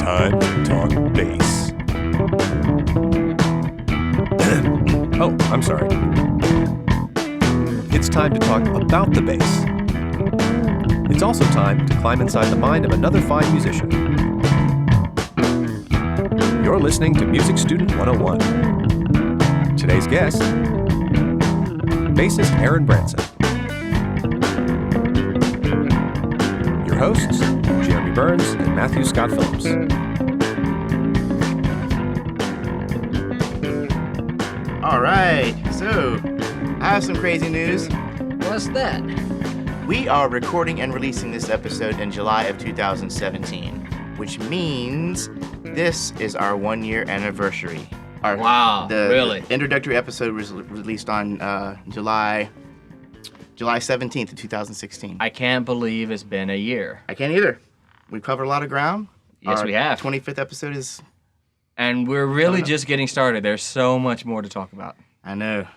time to talk bass. Oh, I'm sorry. It's time to talk about the bass. It's also time to climb inside the mind of another fine musician. You're listening to Music Student 101. Today's guest, bassist Aaron Branson. Your hosts, Jeremy Burns and Matthew Scott Phillips. All right, so I have some crazy news. What's that? We are recording and releasing this episode in July of 2017, which means this is our 1-year anniversary. Wow, really? The introductory episode was released on July 17th of 2016. I can't believe it's been a year. I can't either. We've covered a lot of ground. Yes, we have. 25th episode is... And we're really just getting started. There's so much more to talk about. I know.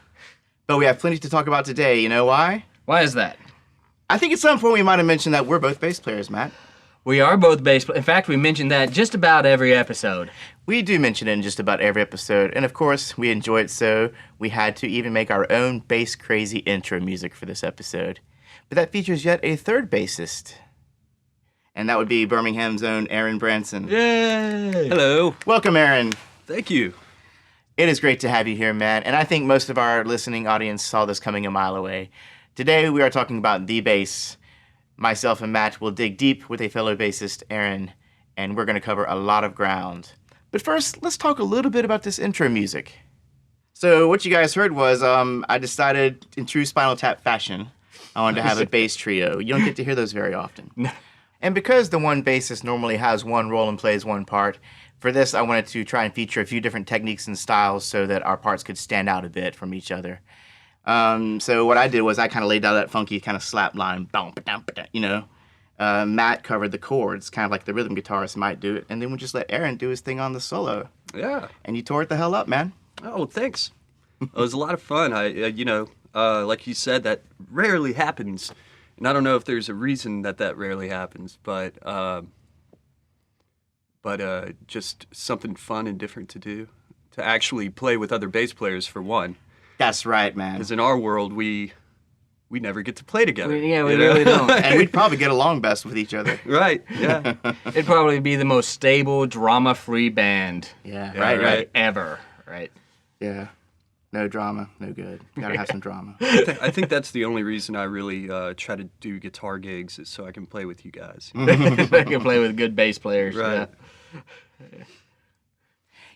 But we have plenty to talk about today. You know why? Why is that? I think at some point we might have mentioned that we're both bass players, Matt. We are both bass players. In fact, we mentioned that just about every episode. We do mention it in just about every episode. And of course, we enjoy it so we had to even make our own bass crazy intro music for this episode. But that features yet a third bassist. And that would be Birmingham's own Aaron Branson. Yay! Hello. Welcome, Aaron. Thank you. It is great to have you here, man. And I think most of our listening audience saw this coming a mile away. Today, we are talking about the bass. Myself and Matt will dig deep with a fellow bassist, Aaron, and we're going to cover a lot of ground. But first, let's talk a little bit about this intro music. So what you guys heard was I decided, in true Spinal Tap fashion, I wanted to have a bass trio. You don't get to hear those very often. No. And because the one bassist normally has one role and plays one part, for this I wanted to try and feature a few different techniques and styles so that our parts could stand out a bit from each other. So what I did was I kind of laid out that funky kind of slap line, you know. Matt covered the chords, kind of like the rhythm guitarist might do it, and then we just let Aaron do his thing on the solo. Yeah. And you tore it the hell up, man. Oh, thanks. It was a lot of fun. Like you said, that rarely happens. And I don't know if there's a reason that rarely happens, but just something fun and different to do. To actually play with other bass players, for one. That's right, man. Because in our world, we never get to play together. We really don't. And we'd probably get along best with each other. Right, yeah. It'd probably be the most stable, drama-free band Yeah, Yeah, right. ever, right? Yeah. No drama, no good. Gotta have some drama. I think that's the only reason I really try to do guitar gigs, is so I can play with you guys. I can play with good bass players. Right. Yeah.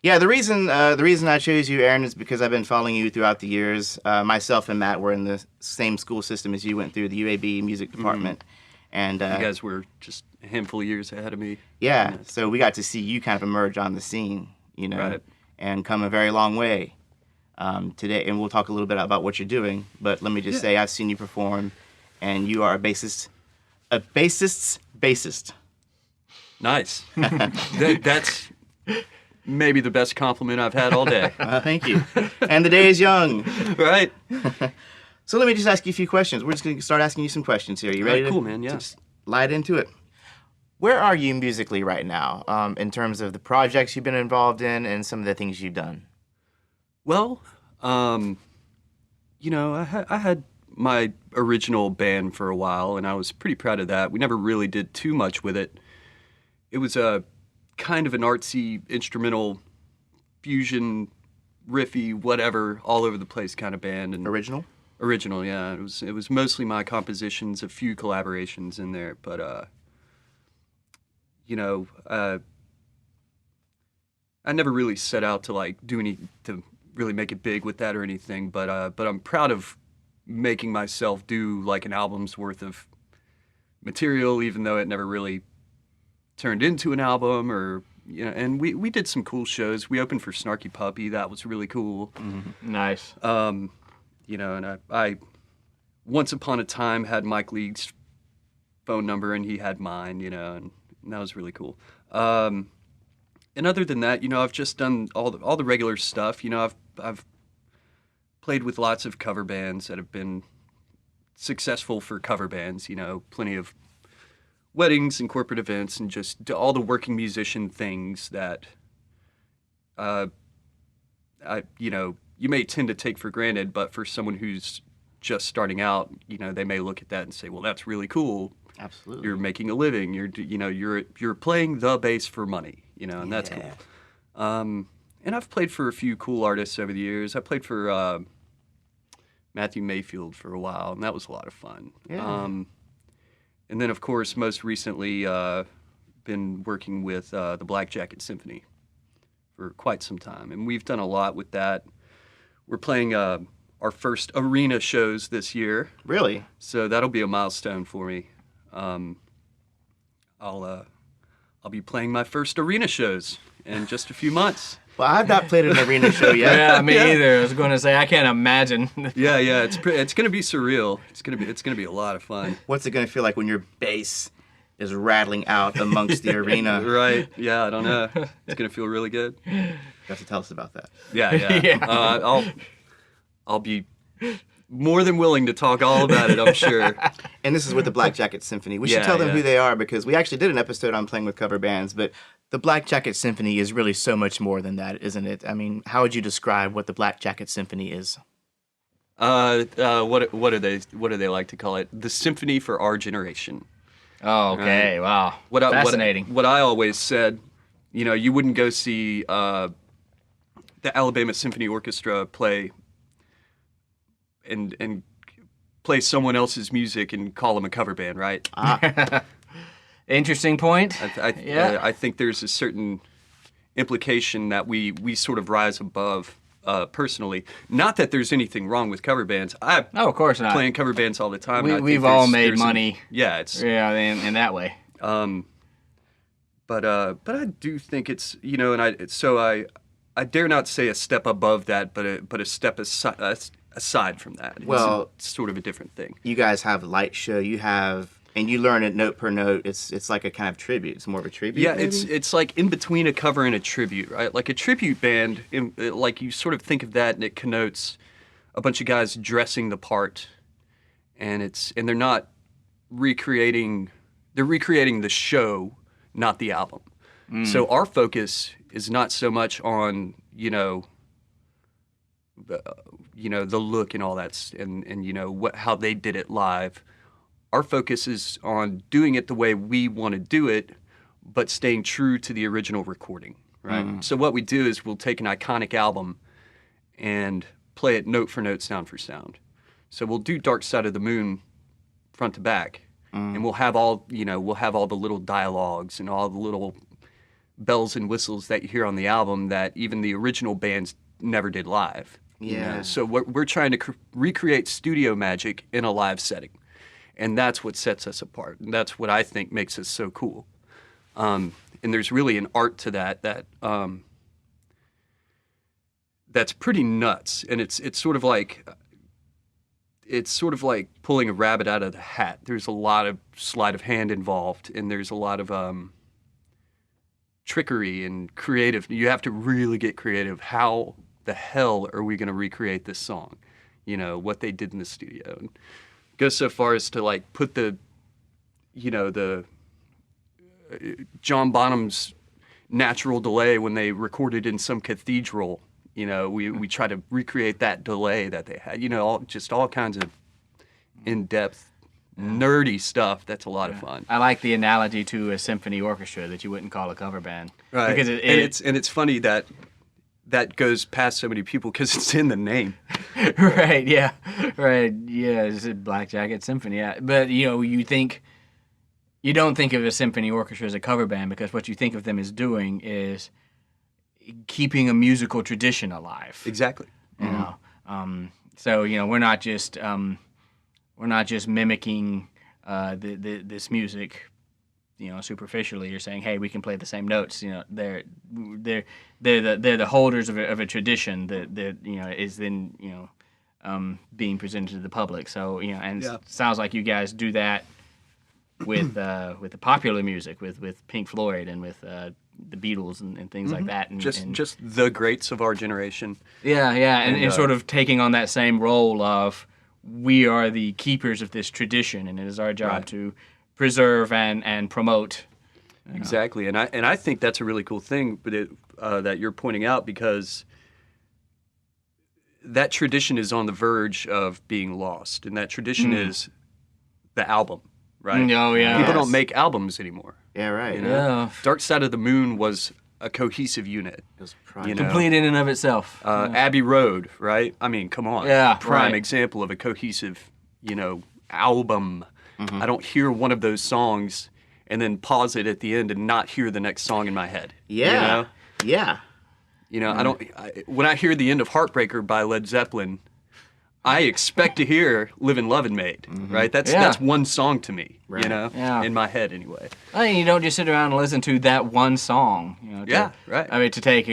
Yeah, the reason I chose you, Aaron, is because I've been following you throughout the years. Myself and Matt were in the same school system as you went through, the UAB music department. And You guys were just a handful of years ahead of me. yeah, so we got to see you kind of emerge on the scene, you know, Right. and come a very long way today. And we'll talk a little bit about what you're doing. But let me just say, I've seen you perform, and you are a bassist's bassist. Nice. That's maybe the best compliment I've had all day. Thank you. And the day is young. Right? So let me just ask you a few questions. We're just going to start asking you some questions here. You ready? Right, cool, man, yeah. To just light into it. Where are you musically right now, in terms of the projects you've been involved in and some of the things you've done? Well, I had my original band for a while, and I was pretty proud of that. We never really did too much with it. It was a kind of an artsy, instrumental, fusion, riffy, whatever, all over the place kind of band. And Original? Original, yeah. It was mostly my compositions, a few collaborations in there, but I never really set out to to really make it big with that or anything. But I'm proud of making myself do like an album's worth of material, even though it never really turned into an album, or and we did some cool shows. We opened for Snarky Puppy. That was really cool. Mm-hmm. Nice. And I once upon a time had Mike League's phone number, and he had mine, and that was really cool. And other than that, I've just done all the regular stuff. I've played with lots of cover bands that have been successful for cover bands. Plenty of weddings and corporate events and just all the working musician things that you may tend to take for granted, but for someone who's just starting out, they may look at that and say, well, that's really cool. Absolutely. You're making a living. You're playing the bass for money, and that's cool. And I've played for a few cool artists over the years. I played for Matthew Mayfield for a while, and that was a lot of fun. Yeah. And then, of course, most recently, been working with the Black Jacket Symphony for quite some time, and we've done a lot with that. We're playing our first arena shows this year. Really? So that'll be a milestone for me. I'll be playing my first arena shows in just a few months. Well, I've not played an arena show yet. Yeah, me either. I was going to say I can't imagine. Yeah, it's gonna be surreal. It's gonna be a lot of fun. What's it going to feel like when your bass is rattling out amongst the arena? Right? Yeah, I don't know. It's gonna feel really good. You have to tell us about that. Yeah. I'll be more than willing to talk all about it, I'm sure. And this is with the Black Jacket Symphony. We should Yeah, tell them yeah. who they are, because we actually did an episode on playing with cover bands, but the Black Jacket Symphony is really so much more than that, isn't it? I mean, how would you describe what the Black Jacket Symphony is? What do they like to call it? The symphony for our generation. Oh, okay. Wow. Fascinating. What I always said, you wouldn't go see the Alabama Symphony Orchestra play and play someone else's music and call them a cover band, right? Interesting point. I think there's a certain implication that we sort of rise above personally. Not that there's anything wrong with cover bands. No, of course not. Playing cover bands all the time. and I think We've all made there's money. In that way. But I do think it's I dare not say a step above that, but a step aside from that. Well, it's sort of a different thing. You guys have light show. And you learn it note per note. It's like a kind of tribute. It's more of a tribute. Yeah, maybe? it's like in between a cover and a tribute, right? Like a tribute band, like you sort of think of that, and it connotes a bunch of guys dressing the part, and they're not recreating. They're recreating the show, not the album. So our focus is not so much on the look and all that, and how they did it live. Our focus is on doing it the way we want to do it, but staying true to the original recording, right? So what we do is we'll take an iconic album and play it note for note, sound for sound. So we'll do Dark Side of the Moon front to back, and we'll have all the little dialogues and all the little bells and whistles that you hear on the album that even the original bands never did live. Yeah. So we're trying to recreate studio magic in a live setting. And that's what sets us apart. And that's what I think makes us so cool. And there's really an art to that that's pretty nuts. And it's sort of like pulling a rabbit out of the hat. There's a lot of sleight of hand involved, and there's a lot of trickery and creative. You have to really get creative. How the hell are we going to recreate this song? What they did in the studio. And go so far as to like put the John Bonham's natural delay when they recorded in some cathedral. We try to recreate that delay that they had. All kinds of in-depth, nerdy stuff. That's a lot of fun. I like the analogy to a symphony orchestra that you wouldn't call a cover band. Right. Because it's funny that goes past so many people because it's in the name. Right, yeah. Right, yeah, it's a Black Jacket Symphony, yeah. But, you don't think of a symphony orchestra as a cover band, because what you think of them as doing is keeping a musical tradition alive. Exactly. So, we're not just mimicking this music, superficially. You're saying, hey, we can play the same notes. They're the holders of a tradition that is then being presented to the public. So it sounds like you guys do that with the popular music, with Pink Floyd and with the Beatles and things like that. And just the greats of our generation. Yeah, and sort of taking on that same role of, we are the keepers of this tradition, and it is our job to preserve and promote. Exactly, and I think that's a really cool thing, but that you're pointing out, because that tradition is on the verge of being lost, and that tradition is the album, right? Oh yeah. People don't make albums anymore. Yeah, right. You know? Yeah. Dark Side of the Moon was a cohesive unit. It was prime. You know? Complete in and of itself. Abbey Road, right? I mean, come on. Yeah, Prime right. example of a cohesive, album. I don't hear one of those songs and then pause it at the end and not hear the next song in my head. Yeah. Yeah. When I hear the end of Heartbreaker by Led Zeppelin, I expect to hear Livin' Lovin' Maid, right? That's one song to me, Right. Yeah. in my head anyway. I mean, you don't just sit around and listen to that one song. Yeah, right. I mean, to take,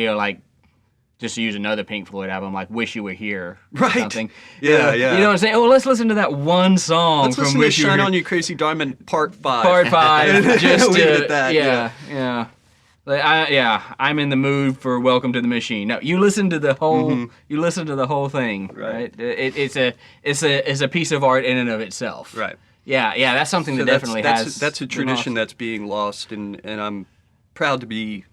just to use another Pink Floyd album, like Wish You Were Here or Right. something. Yeah, You yeah. know what I'm saying? Oh, let's listen to that one song Let's from listen to Wish You Were Shine Here. On You Crazy Diamond Part 5. Part 5. Just Leave it at that, yeah. I'm in the mood for Welcome to the Machine. No, you listen to the whole. You listen to the whole thing, right? It's a piece of art in and of itself. Right. Yeah. That's something So that definitely has. that's a tradition that's being lost, and I'm proud to be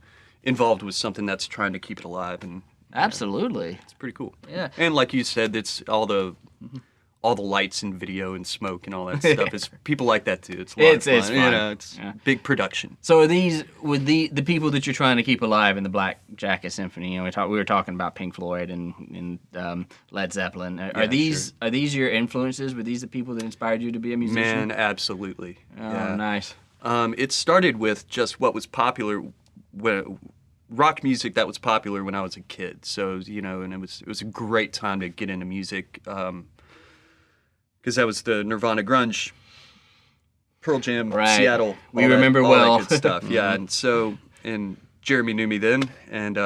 involved with something that's trying to keep it alive, and Absolutely. it's pretty cool. Yeah. And like you said, it's all the lights and video and smoke and all that stuff. It's people like that too. It's a lot of fun. It's fun. It's big production. So are these with the people that you're trying to keep alive in the Black Jacket Symphony? We were talking about Pink Floyd and Led Zeppelin. Are these your influences? Were these the people that inspired you to be a musician? Man, absolutely. Oh, nice. It started with just what was popular, rock music that was popular when I was a kid. So and it was a great time to get into music, because that was the Nirvana grunge, Pearl Jam, Right. Seattle. We all that- remember all well. that good stuff. Yeah, and Jeremy knew me then, and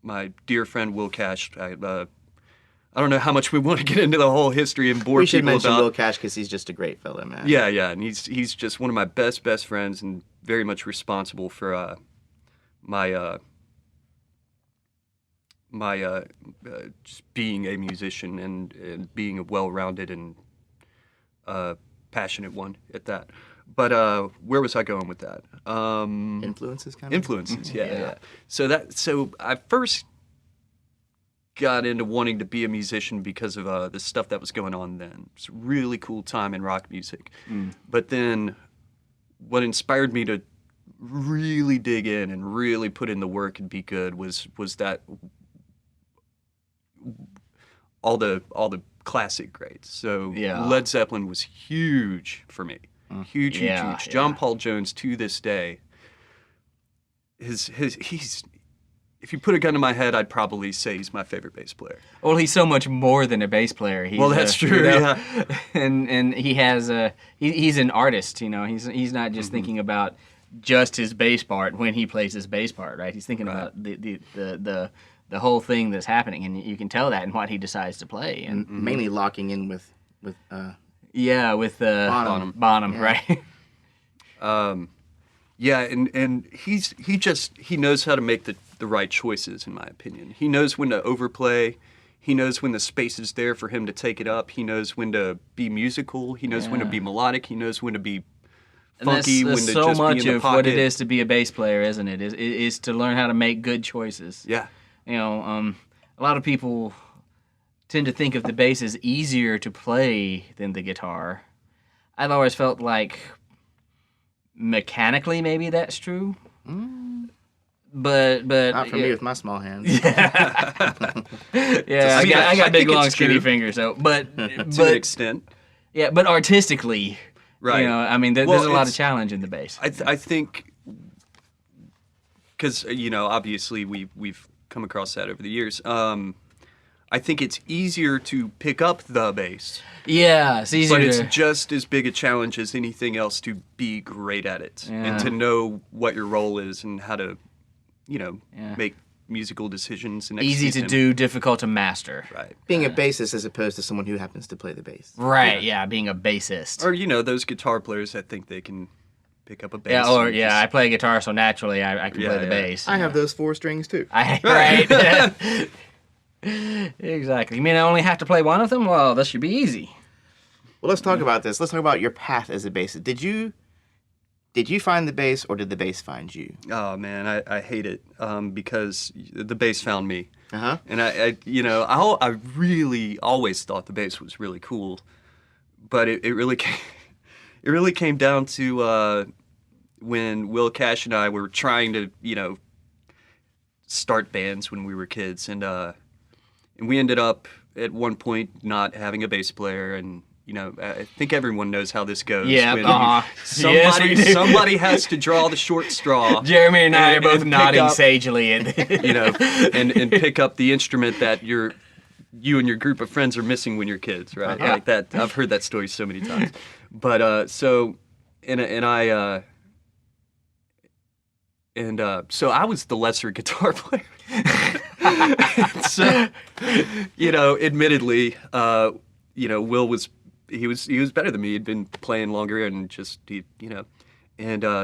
my dear friend Will Cash. I don't know how much we want to get into the whole history and bore We should people mention about. Will Cash because he's just a great fellow, man. Yeah, and he's just one of my best friends, and very much responsible for my just being a musician and being a well-rounded and passionate one at that. But where was I going with that? Influences, kind of. Influences, yeah. So I first got into wanting to be a musician because of the stuff that was going on then. It's a really cool time in rock music. But then what inspired me to really dig in and really put in the work and be good was that all the classic greats. So Yeah. Led Zeppelin was huge for me. Huge. John Yeah. Paul Jones to this day. He's if you put a gun to my head, I'd probably say he's my favorite bass player. Well, he's so much more than a bass player. He's That's true. Yeah. And he has he's an artist. He's not just thinking about just his bass part when he plays his bass part, right? He's thinking about the whole thing that's happening, and you can tell that in what he decides to play. And Mainly locking in with Bonham, Yeah. right? Yeah, and he knows how to make the right choices, in my opinion. He knows when to overplay. He knows when the space is there for him to take it up. He knows when to be musical. He knows when to be melodic. He knows when to be funky. And when that's to so just much be in the of pocket. what it is to be a bass player, isn't it? Is to learn how to make good choices. Yeah. A lot of people tend to think of the bass as easier to play than the guitar. I've always felt like mechanically maybe that's true. But not for me with my small hands. Yeah, I got I big, think long, it's skinny true. fingers. So, To an extent. yeah, but artistically, Right. there's Well, a lot of it's- challenge in the bass. I think, because obviously we've come across that over the years. I think it's easier to pick up the bass, Yeah, it's easier but it's to. just as big a challenge as anything else to be great at it and to know what your role is and how to, make musical decisions and Easy execute to them. do, difficult to master. Right. Being a bassist as opposed to someone who happens to play the bass. Right, yeah, being a bassist. Or those guitar players that think they can pick up a bass. Yeah, and I play guitar, so naturally I can play the Yeah. bass. I have those 4 strings too. Right. Exactly. You mean I only have to play one of them? Well, this should be easy. Well, let's talk about this. Let's talk about your path as a bassist. Did you find the bass, or did the bass find you? Oh man, I hate it because the bass found me. Uh-huh. And I really always thought the bass was really cool, but it really came down to when Will Cash and I were trying to start bands when we were kids, and we ended up at one point not having a bass player, and I think everyone knows how this goes. Yeah, when somebody has to draw the short straw. Jeremy and I are both nodding up, sagely, and and pick up the instrument that you and your group of friends are missing when you're kids, right? Uh-huh. Like that. I've heard that story so many times. But so I was the lesser guitar player. So admittedly, Will was. He was better than me. He'd been playing longer and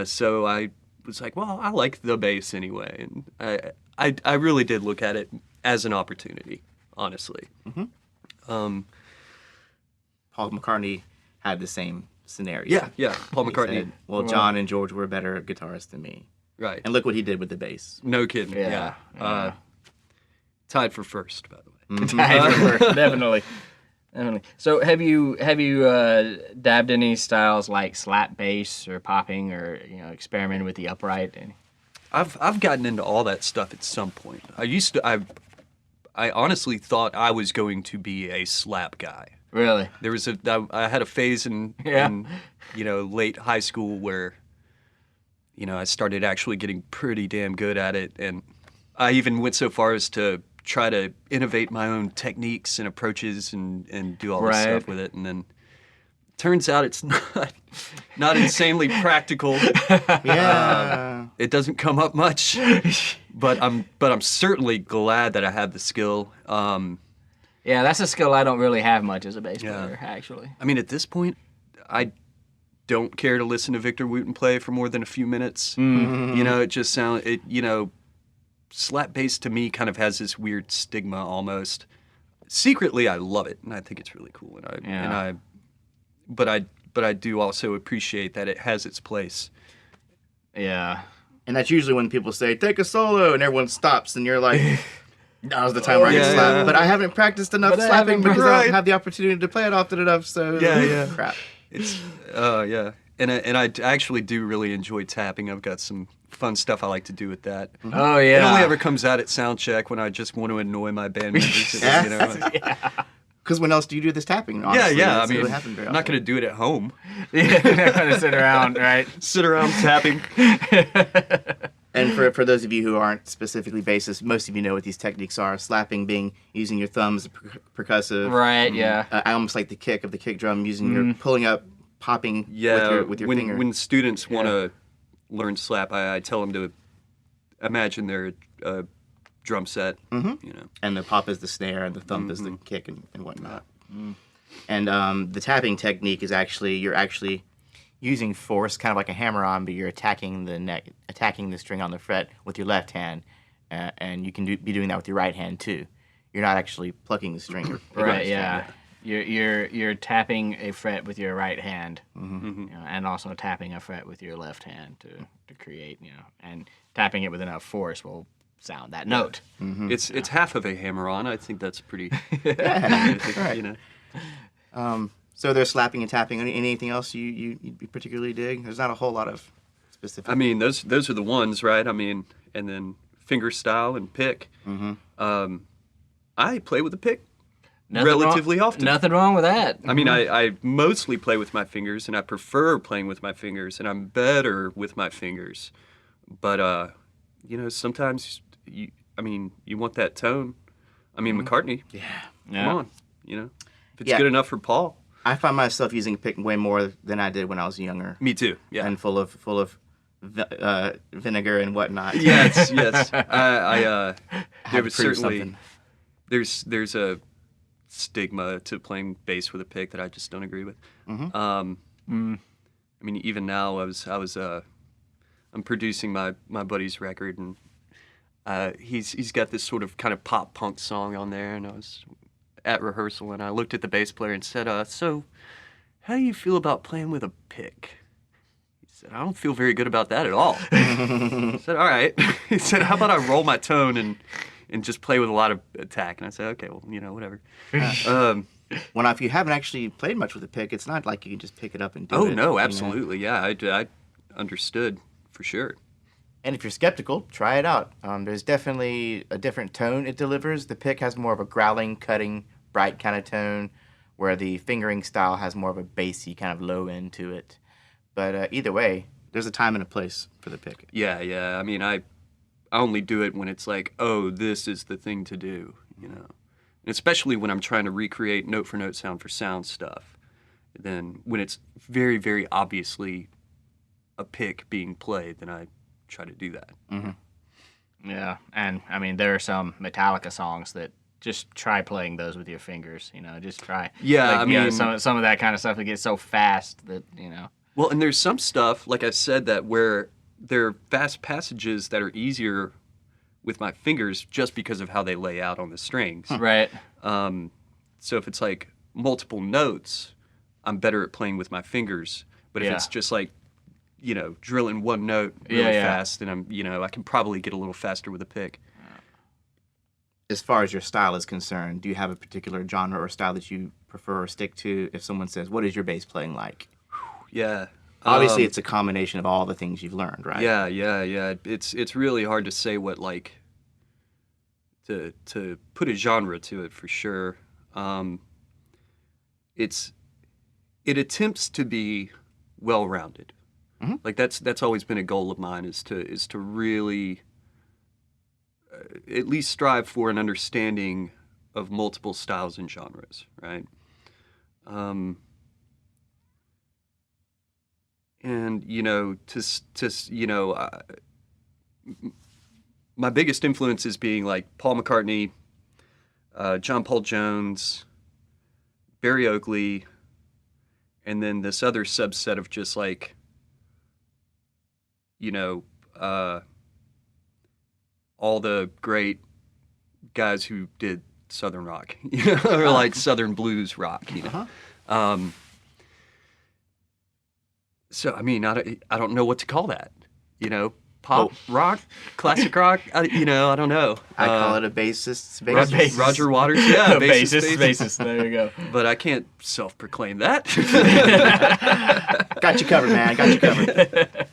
so I was like, well, I like the bass anyway, and I really did look at it as an opportunity, honestly. Mm-hmm. Paul McCartney had the same scenario. Yeah. Paul He McCartney. said, well, John and George were better guitarists than me. Right. And look what he did with the bass. No kidding. Yeah. Tied for first, by the way. Definitely. So have you dabbed in any styles like slap bass or popping, or experimented with the upright? I've gotten into all that stuff at some point. I honestly thought I was going to be a slap guy. Really? I had a phase in late high school where I started actually getting pretty damn good at it, and I even went so far as to try to innovate my own techniques and approaches and do all this stuff with it, and then turns out it's not insanely practical. Yeah. It doesn't come up much, but I'm certainly glad that I have the skill. Yeah, that's a skill I don't really have much as a bass player, actually. I mean, at this point, I don't care to listen to Victor Wooten play for more than a few minutes. Mm-hmm. It just sounds slap bass to me kind of has this weird stigma almost. Secretly, I love it, and I think it's really cool. But I do also appreciate that it has its place. Yeah. And that's usually when people say, take a solo, and everyone stops, and you're like, now's the time where I can slap. Yeah. But I haven't practiced enough slapping because I don't have the opportunity to play it often enough, so crap. It's, And I actually do really enjoy tapping. I've got some fun stuff I like to do with that. Oh, yeah. It only ever comes out at sound check when I just want to annoy my band members. Because when else do you do this tapping? Honestly? Yeah. I Doesn't mean, really happen very I'm not often. going to do it at home. Yeah, they're not going to sit around, right? Sit around tapping. And for those of you who aren't specifically bassists, most of you know what these techniques are. Slapping being using your thumbs, percussive. Right, yeah. I almost like the kick of the kick drum, using your pulling up, popping with your finger. When students want to learn slap, I tell them to imagine they're a drum set. Mm-hmm. And the pop is the snare, and the thump is the kick and whatnot. And the tapping technique is you're actually using force, kind of like a hammer-on, but you're attacking the string on the fret with your left hand, and you can be doing that with your right hand too. You're not actually plucking the string. You're picking Right, the string. yeah. You're tapping a fret with your right hand, and also tapping a fret with your left hand to create, and tapping it with enough force will sound that note. It's half of a hammer-on. I think that's pretty. Right. So there's slapping and tapping. Anything else you'd particularly dig? There's not a whole lot of specific. I mean, those are the ones, right? I mean, and then finger style and pick. I play with a pick relatively often. Nothing wrong with that. I mean, I mostly play with my fingers, and I prefer playing with my fingers, and I'm better with my fingers. But sometimes you want that tone. I mean, McCartney. Come on, if it's good enough for Paul. I find myself using a pick way more than I did when I was younger. Me too. Yeah. And full of vinegar and whatnot. Yes. There was certainly something. there's a stigma to playing bass with a pick that I just don't agree with. I mean, even now I'm producing my buddy's record, and he's got this sort of kind of pop punk song on there, and I was at rehearsal, and I looked at the bass player and said, so "How do you feel about playing with a pick?" He said, "I don't feel very good about that at all." I said, "All right." He said, "How about I roll my tone and just play with a lot of attack?" And I said, "Okay, well, whatever." Well, now, if you haven't actually played much with a pick, it's not like you can just pick it up and do it. Oh no, you know? absolutely, yeah, I understood for sure. And if you're skeptical, try it out. There's definitely a different tone it delivers. The pick has more of a growling, cutting, bright kind of tone, where the fingering style has more of a bassy kind of low end to it. But either way, there's a time and a place for the pick. Yeah, yeah. I mean, I only do it when it's like, oh, this is the thing to do, And especially when I'm trying to recreate note for note, sound for sound stuff. Then when it's very, very obviously a pick being played, then I try to do that. Mm-hmm. Yeah, and I mean, there are some Metallica songs that just try playing those with your fingers. Just try. Yeah, like, I mean, some of that kind of stuff that gets so fast that Well, and there's some stuff, like I said, that where there are fast passages that are easier with my fingers just because of how they lay out on the strings. Right. So if it's like multiple notes, I'm better at playing with my fingers. But if Yeah. it's just like, drilling one note really fast, then I can probably get a little faster with a pick. As far as your style is concerned, do you have a particular genre or style that you prefer or stick to? If someone says, "What is your bass playing like?" Yeah. Obviously, it's a combination of all the things you've learned, right? Yeah. It's really hard to say what to put a genre to it for sure. It attempts to be well-rounded. Mm-hmm. Like that's always been a goal of mine is to really at least strive for an understanding of multiple styles and genres, right? And my biggest influences being like Paul McCartney, John Paul Jones, Barry Oakley, and then this other subset of just like, all the great guys who did Southern rock, or like Southern blues rock, Uh-huh. So I mean, I don't know what to call that, pop rock, classic rock. I don't know. I call it a bassist's bassist. Roger Waters, yeah, bassist. There you go. But I can't self-proclaim that. Got you covered, man. Got you covered.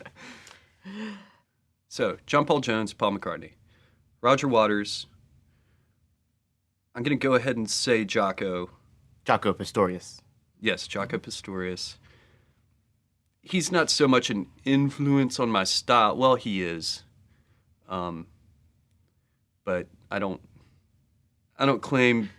So John Paul Jones, Paul McCartney, Roger Waters. I'm gonna go ahead and say Jaco. Jaco Pastorius. Yes, Jaco Pastorius. He's not so much an influence on my style. Well, he is, but I don't claim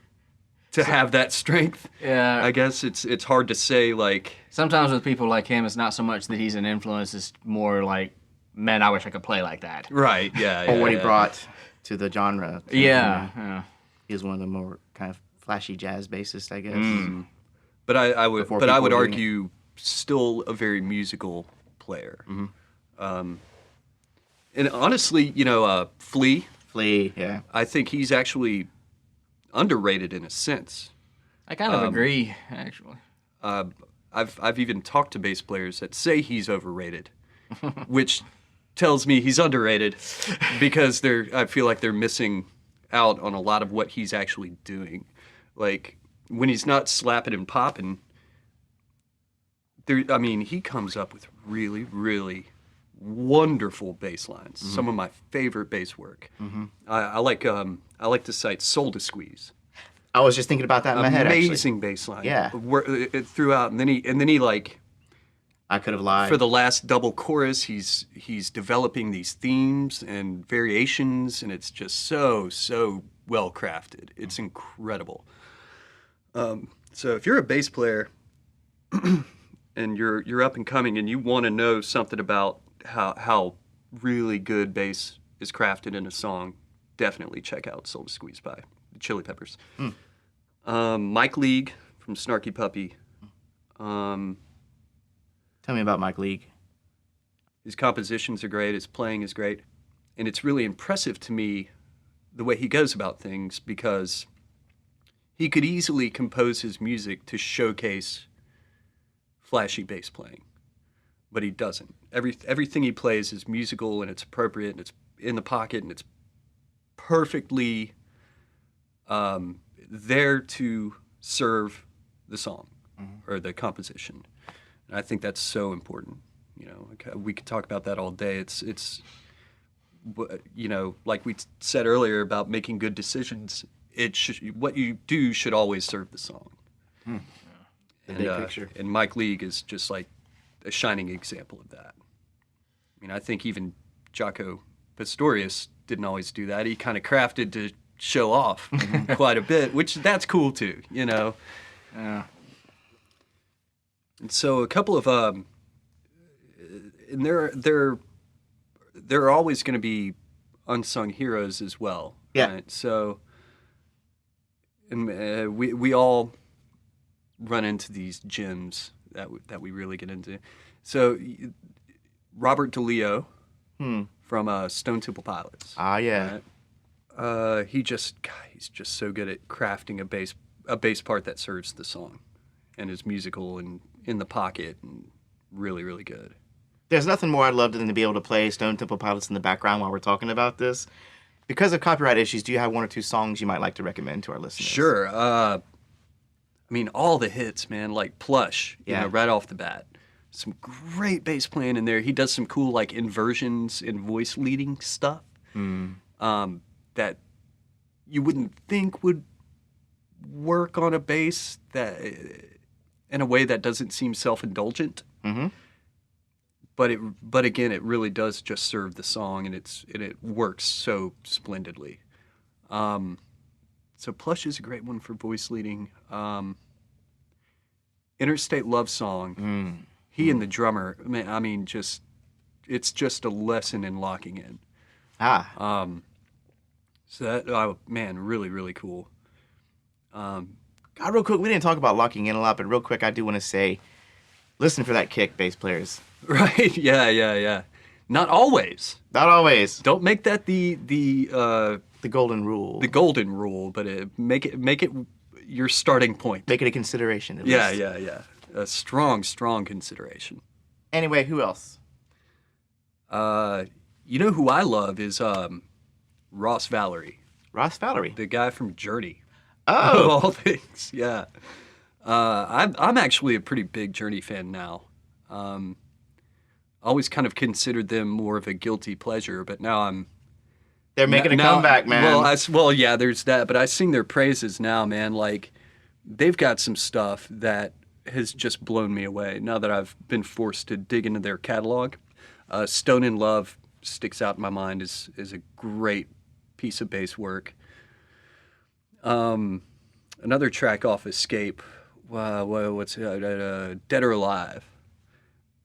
to have that strength. Yeah. I guess it's hard to say. Like Sometimes with people like him, it's not so much that he's an influence; it's more like, man, I wish I could play like that. right, yeah, Or what he yeah. brought to the genre. Yeah. He was one of the more kind of flashy jazz bassists, I guess. But I would Before but I people would were doing argue still a very musical player. And honestly, Flea, Flea, yeah. I think he's actually underrated in a sense. I kind of agree, actually. I've even talked to bass players that say he's overrated, which tells me he's underrated because I feel like they're missing out on a lot of what he's actually doing. Like when he's not slapping and popping, he comes up with really, really wonderful bass lines. Some of my favorite bass work. I like to cite Soul to Squeeze. I was just thinking about that in my head, actually. Amazing bass line. Yeah. Throughout, and then he like I could have lied. for the last double chorus, he's developing these themes and variations, and it's just so well crafted. It's incredible. So if you're a bass player and you're up and coming, and you want to know something about how really good bass is crafted in a song, definitely check out Soul to Squeeze by the Chili Peppers. Mike League from Snarky Puppy. Tell me about Mike League. His compositions are great. His playing is great. And it's really impressive to me the way he goes about things, because he could easily compose his music to showcase flashy bass playing, but he doesn't. Everything he plays is musical and it's appropriate and it's in the pocket and it's perfectly there to serve the song or the composition. And I think that's so important. You know, we could talk about that all day. It's you know, like we said earlier about making good decisions. What you do should always serve the song. The big picture. And Mike League is just like a shining example of that. I mean, I think even Jaco Pastorius didn't always do that. He kind of crafted to show off quite a bit, which that's cool too, you know. And so a couple of and there are always going to be unsung heroes as well. Yeah. Right? So and we all run into these gems that we really get into. So Robert DeLeo from Stone Temple Pilots. Ah, yeah. Right? He's just so good at crafting a bass part that serves the song, and is musical and in the pocket and really, really good. There's nothing more I'd love than to be able to play Stone Temple Pilots in the background while we're talking about this. Because of copyright issues, do you have one or two songs you might like to recommend to our listeners? Sure. I mean, all the hits, man, like Plush, you know, right off the bat. Some great bass playing in there. He does some cool, like, inversions and voice leading stuff that you wouldn't think would work on a bass that in a way that doesn't seem self-indulgent. Mm-hmm. But again, it really does just serve the song, and it works so splendidly. So Plush is a great one for voice leading. Interstate Love Song. He and the drummer, man, I mean, it's just a lesson in locking in. So that, man, really, really cool. God, real quick, we didn't talk about locking in a lot, but real quick, I do want to say, listen for that kick, bass players. Right? Yeah. Not always. Not always. Don't make that the golden rule. The golden rule, but make it your starting point. Make it a consideration, at Yeah. least. A strong consideration. Anyway, who else? You know who I love is Ross Valerie. Ross Valerie. The guy from Journey. Oh. Of all things, yeah. I'm actually a pretty big Journey fan now. Always kind of considered them more of a guilty pleasure, but now I'm... They're making a comeback, man. Well, yeah, there's that, but I sing their praises now, man. Like, they've got some stuff that has just blown me away now that I've been forced to dig into their catalog. Stone in Love sticks out in my mind as a great piece of bass work. Another track off Escape, what's it? Dead or Alive.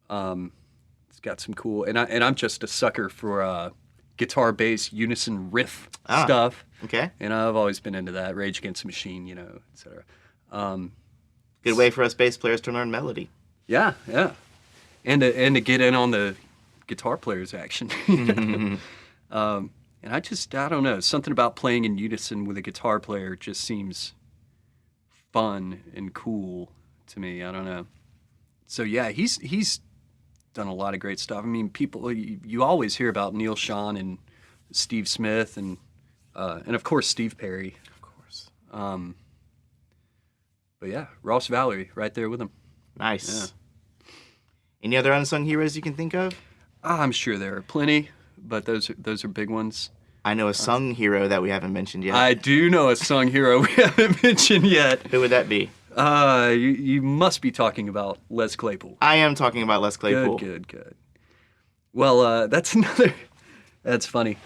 It's got some cool, and I'm just a sucker for guitar bass unison riff stuff. Okay. And I've always been into that. Rage Against the Machine, you know, etc. Good way for us bass players to learn melody. Yeah. And to get in on the guitar player's action. And I don't know, something about playing in unison with a guitar player just seems fun and cool to me. I don't know. So yeah, he's done a lot of great stuff. I mean, people, you always hear about Neil Schon and Steve Smith and of course Steve Perry. Of course. But yeah, Ross Valerie right there with him. Nice. Yeah. Any other unsung heroes you can think of? I'm sure there are plenty, but those are big ones. I know a sung hero that we haven't mentioned yet. I do know a sung hero we haven't mentioned yet. Who would that be? You must be talking about Les Claypool. I am talking about Les Claypool. Good. Well, that's funny.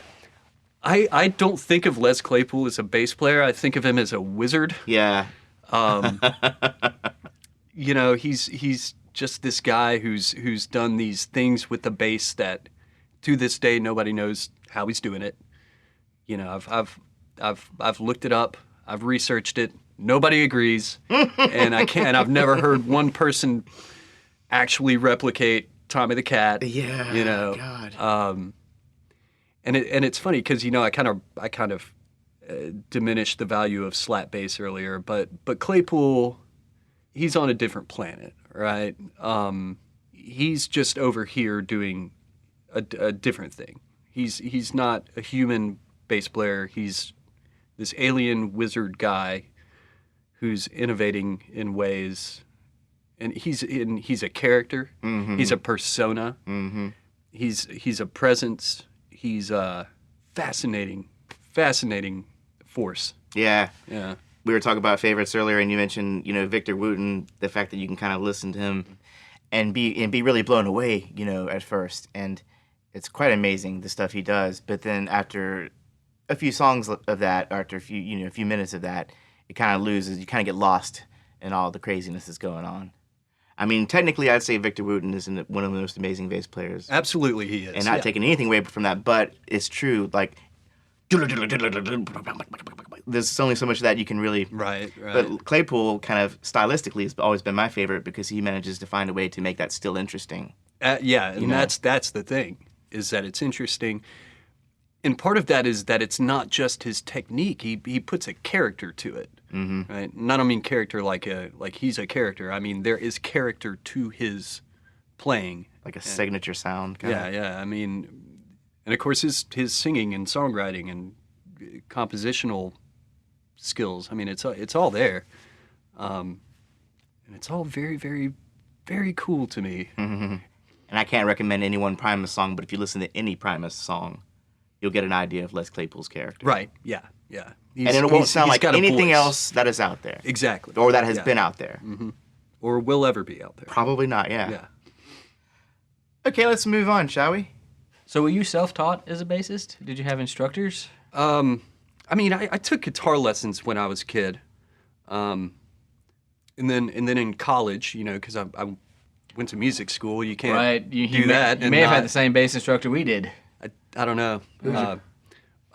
I don't think of Les Claypool as a bass player. I think of him as a wizard. Yeah. You know, he's just this guy who's done these things with the bass that to this day nobody knows how he's doing it. You know, I've looked it up, I've researched it, nobody agrees, and I've never heard one person actually replicate Tommy the Cat. Yeah. You know. God. And it's funny because, you know, I kind of diminished the value of slap bass earlier, but Claypool, he's on a different planet, right? He's just over here doing a different thing. He's not a human bass player. He's this alien wizard guy who's innovating in ways, and he's a character. Mm-hmm. He's a persona. Mm-hmm. He's a presence. He's a fascinating force. Yeah. Yeah. We were talking about favorites earlier, and you mentioned, Victor Wooten, the fact that you can kind of listen to him and be really blown away, at first. And it's quite amazing, the stuff he does. But then after a few songs of that, or after a few minutes of that, it kind of loses. You kind of get lost in all the craziness that's going on. I mean, technically, I'd say Victor Wooten is one of the most amazing bass players. Absolutely, he is. And not taking anything away from that, but it's true. Like, there's only so much of that you can really... Right. But Claypool, kind of stylistically, has always been my favorite because he manages to find a way to make that still interesting. Yeah, and that's the thing, is that it's interesting. And part of that is that it's not just his technique. He puts a character to it, right? And I don't mean character like he's a character. I mean, there is character to his playing. Like a signature sound. Yeah. I mean, and of course his singing and songwriting and compositional skills. I mean, it's all there, and it's all very, very, very cool to me. Mm-hmm. And I can't recommend any one Primus song, but if you listen to any Primus song, you'll get an idea of Les Claypool's character. Right. Yeah. And it won't sound like got a anything voice. else that is out there. Exactly. Or that has been out there. Mm-hmm. Or will ever be out there. Probably not, yeah. Yeah. Okay, let's move on, shall we? So were you self-taught as a bassist? Did you have instructors? I mean, I took guitar lessons when I was a kid, and then in college, because I went to music school. You can't do that. You may have had the same bass instructor we did. I don't know.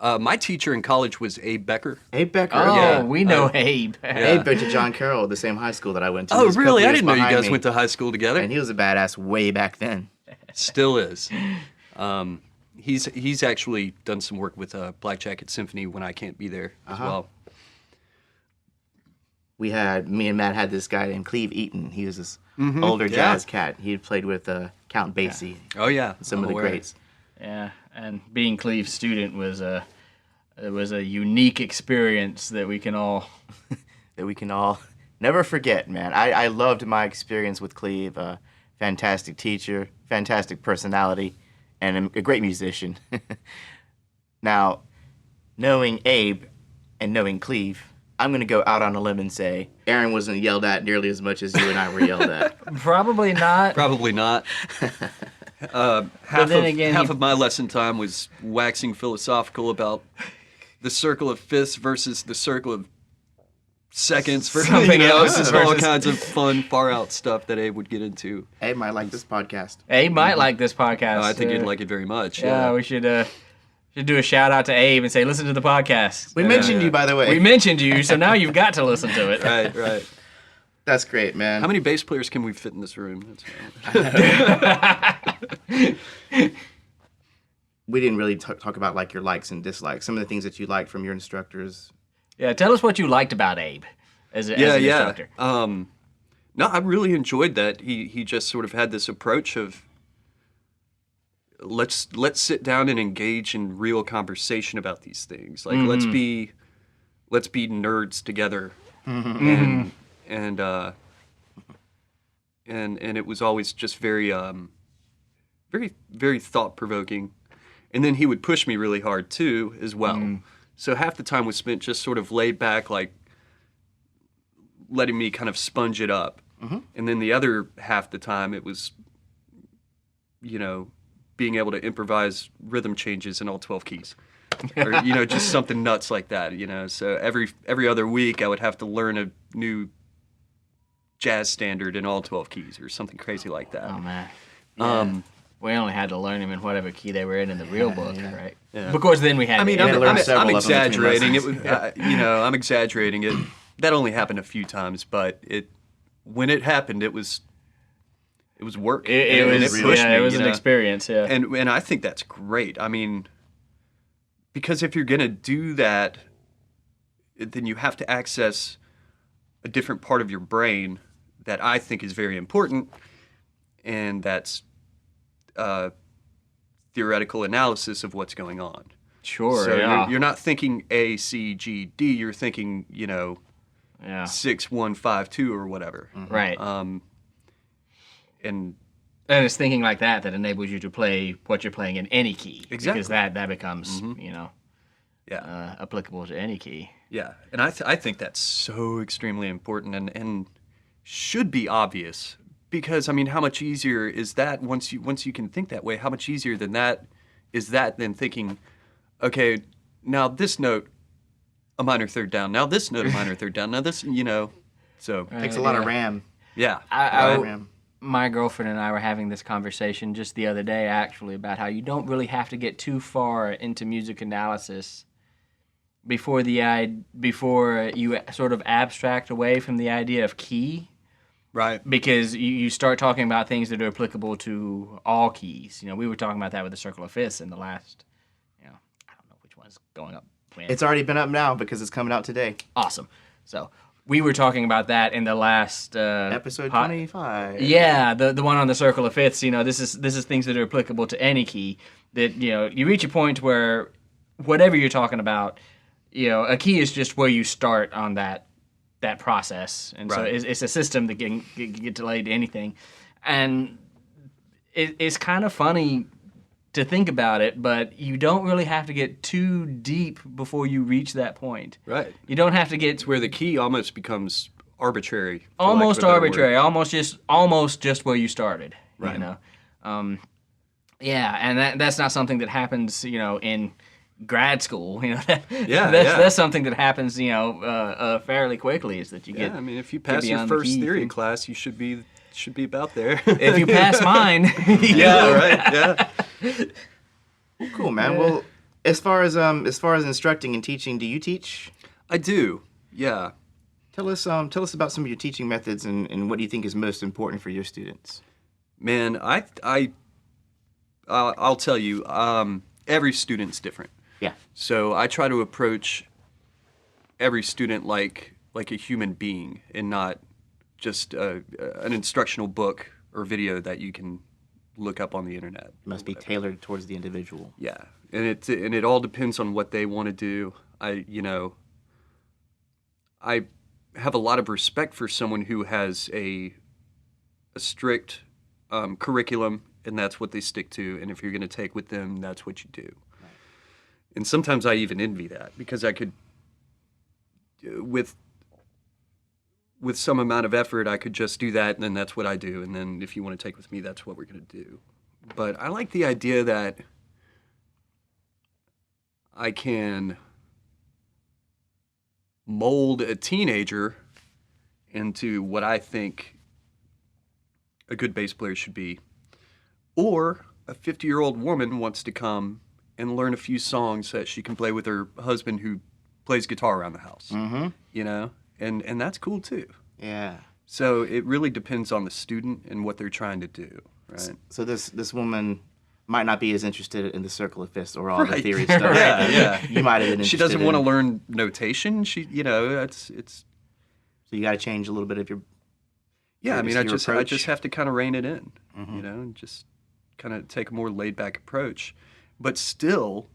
My teacher in college was Abe Becker. Abe Becker. Oh, yeah. we know Abe. Abe went to John Carroll, the same high school that I went to. Oh, He was a couple really? I years didn't know you behind guys me. went to high school together. And he was a badass way back then. Still is. He's actually done some work with Black Jacket Symphony when I can't be there as well. Me and Matt had this guy named Cleve Eaton. He was this older jazz cat. He had played with Count Basie. Oh yeah, Some of the greats. Yeah, and being Cleve's student was a unique experience that we can all never forget, man. I loved my experience with Cleve. Fantastic teacher, fantastic personality, and a great musician. Now, knowing Abe and knowing Cleve, I'm going to go out on a limb and say Aaron wasn't yelled at nearly as much as you and I were yelled at. Probably not. Probably not. Half of my lesson time was waxing philosophical about the circle of fifths versus the circle of seconds for Something else just all versus- kinds of fun, far out stuff that Abe would get into. Abe might like this podcast. Abe might like this podcast. I think he'd like it very much. Yeah, we should do a shout out to Abe and say, listen to the podcast. We mentioned you, by the way. We mentioned you, so now you've got to listen to it. Right. That's great, man. How many bass players can we fit in this room? We didn't really talk about like your likes and dislikes. Some of the things that you liked from your instructors. Yeah, tell us what you liked about Abe as an instructor. No, I really enjoyed that. He just sort of had this approach of let's sit down and engage in real conversation about these things. Like let's be nerds together. And it was always just very very thought provoking. And then he would push me really hard too as well. So half the time was spent just sort of laid back, like letting me kind of sponge it up. And then the other half the time it was, being able to improvise rhythm changes in all 12 keys. Or, just something nuts like that, So every other week I would have to learn a new jazz standard in all 12 keys or something crazy like that. Oh, man. Yeah. We only had to learn them in whatever key they were in the real book, right? Yeah. Because then we had. I mean, had to learn I'm several of them between exaggerating. It lessons. was, I'm exaggerating it. That only happened a few times, but when it happened, it was work. It was pushed me, it was an experience, yeah. And I think that's great. I mean, because if you're gonna do that, then you have to access a different part of your brain that I think is very important, and that's theoretical analysis of what's going on. Sure. So yeah. you're not thinking A, C, G, D. You're thinking, Yeah. 6, 1, 5, 2, or whatever. Right. And And it's thinking like that enables you to play what you're playing in any key. Exactly. Because that becomes, yeah, applicable to any key. yeah. And I think that's so extremely important and should be obvious, because I mean, how much easier is that once you can think that way? How much easier than that is that than thinking, okay, now this note a minor third down, now this note a minor third down, now this, so Takes a lot of RAM. yeah. RAM. My girlfriend and I were having this conversation just the other day, actually, about how you don't really have to get too far into music analysis before you sort of abstract away from the idea of key, Right. because you start talking about things that are applicable to all keys. We were talking about that with the circle of fifths in the last, I don't know which one's going up when. It's already been up now because it's coming out today. Awesome. So we were talking about that in the last Episode 25. Yeah, the one on the circle of fifths. This is things that are applicable to any key. That you reach a point where whatever you're talking about, a key is just where you start on that process, and so Right. it's a system that can get delayed to anything, and it's kind of funny to think about it, but you don't really have to get too deep before you reach that point. Right. You don't have to get It's where the key almost becomes arbitrary. for lack of almost a better word. arbitrary, almost just where you started. Right. Yeah, and that's not something that happens, in grad school. Yeah. That's something that happens, fairly quickly. Is that you Yeah, get I mean, if you pass your beyond the first key theory thing. class, you should be about there. if you pass mine. Yeah, right. Yeah. Cool, man. Well, as far as instructing and teaching, do you teach? I do. Yeah. Tell us about some of your teaching methods and what do you think is most important for your students. Man, I'll tell you, every student's different. Yeah. So I try to approach every student like a human being and not just an instructional book or video that you can look up on the internet. It must be tailored towards the individual. Yeah, and it all depends on what they want to do. I have a lot of respect for someone who has a strict curriculum, and that's what they stick to. And if you're going to take with them, that's what you do. Right. And sometimes I even envy that, because I could, with some amount of effort, I could just do that, and then that's what I do. And then if you want to take with me, that's what we're going to do. But I like the idea that I can mold a teenager into what I think a good bass player should be. Or a 50-year-old woman wants to come and learn a few songs that she can play with her husband who plays guitar around the house. Mm-hmm. And that's cool too. Yeah. So it really depends on the student and what they're trying to do, right? So this woman might not be as interested in the circle of fifths or all the Right. theory stuff. Yeah. You might have been interested. She doesn't want to in- learn notation. it's So you got to change a little bit of your. yeah. I mean, I your just approach. have to kind of rein it in, Mhm. and just kind of take a more laid back approach, but still,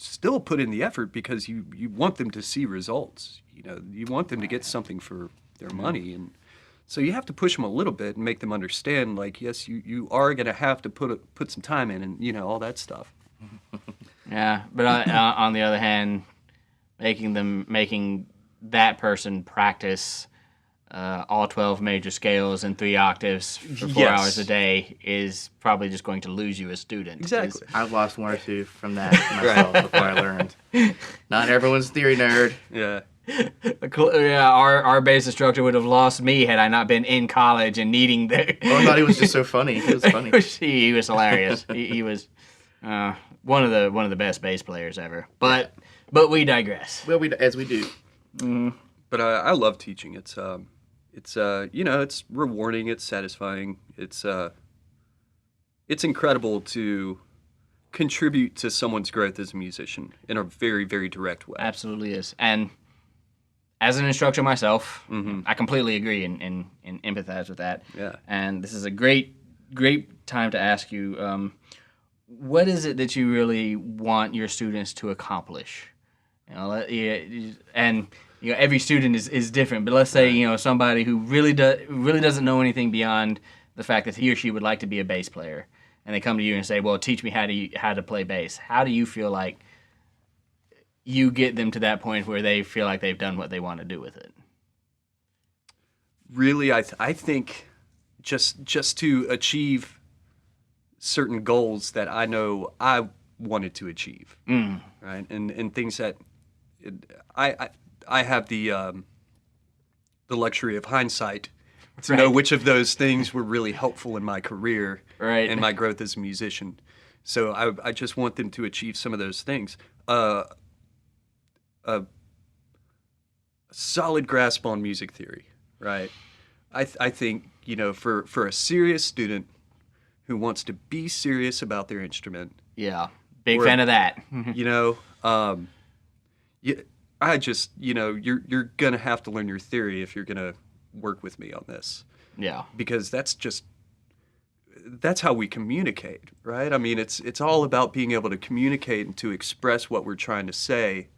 still put in the effort, because you want them to see results. You want them to get something for their money, and so you have to push them a little bit and make them understand, like, yes, you are going to have to put some time in, and all that stuff. Yeah, but on the other hand, making that person practice all 12 major scales in 3 octaves for 4 Yes. hours a day is probably just going to lose you as a student. Exactly. I've lost 1 or 2 from that myself before I learned. Not everyone's a theory nerd. Yeah. Yeah, our bass instructor would have lost me had I not been in college and needing the. Oh, I thought he was just so funny. He was funny. he was hilarious. He was one of the best bass players ever. But we digress. Well, as we do. But I love teaching. It's it's rewarding. It's satisfying. It's incredible to contribute to someone's growth as a musician in a very, very direct way. Absolutely is. And as an instructor myself, I completely agree and empathize with that. Yeah. And this is a great time to ask you, what is it that you really want your students to accomplish? You know, and every student is different. But let's say somebody who really doesn't know anything beyond the fact that he or she would like to be a bass player, and they come to you and say, "Well, teach me how to play bass." How do you feel like you get them to that point where they feel like they've done what they want to do with it? Really, I think just to achieve certain goals that I know I wanted to achieve, right? And things that I have the luxury of hindsight to know which of those things were really helpful in my career and my growth as a musician. So I just want them to achieve some of those things. A solid grasp on music theory, right? I think, for a serious student who wants to be serious about their instrument. Yeah, big fan of that. You're going to have to learn your theory if you're going to work with me on this. Yeah. Because that's how we communicate, right? I mean, it's all about being able to communicate and to express what we're trying to say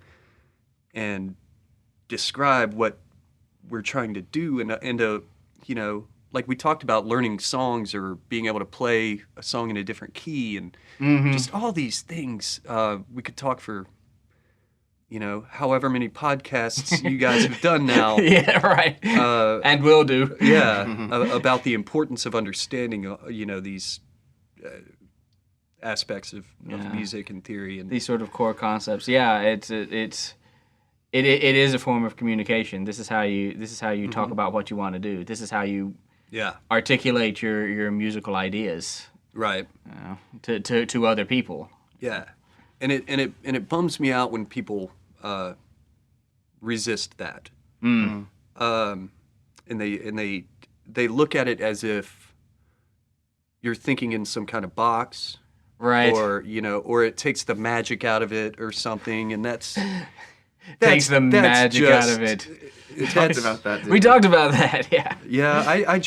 and describe what we're trying to do, and like we talked about learning songs or being able to play a song in a different key and just all these things. We could talk for however many podcasts you guys have done now. Yeah, right. And will do. Yeah, about the importance of understanding these aspects of music and theory and these sort of core concepts. Yeah, it is a form of communication. This is how you talk about what you want to do. This is how you articulate your musical ideas, right? To other people. Yeah, and it bums me out when people resist that. And they look at it as if you're thinking in some kind of box, right? Or it takes the magic out of it or something, and that's. Takes the magic out of it. We talked about that. We talked about that. Yeah. Yeah. I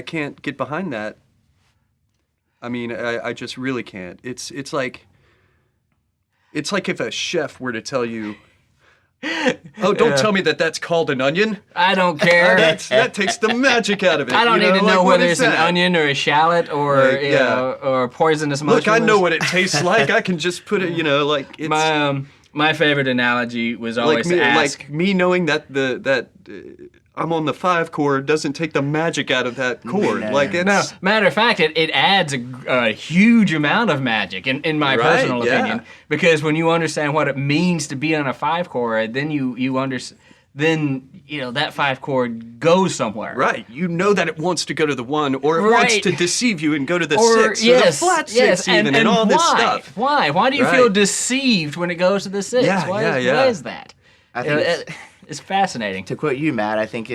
can't get behind that. I mean, I just really can't. It's like if a chef were to tell you, "Oh, don't tell me that's called an onion." I don't care. That takes the magic out of it. I don't need to know whether it's an onion or a shallot or or poisonous mushrooms. Look, I know what it tastes like. I can just put it. It's my favorite analogy was always like me knowing that I'm on the 5 chord doesn't take the magic out of that chord. No. Matter of fact, it adds a huge amount of magic in my personal opinion, because when you understand what it means to be on a 5 chord, then you understand. Then that 5 chord goes somewhere. Right. You know that it wants to go to the 1, or it wants to deceive you and go to the 6, or the flat 6 even, and all this stuff. Why? Why do you feel deceived when it goes to the 6? Yeah, why is that? I think it's fascinating. To quote you, Matt, I think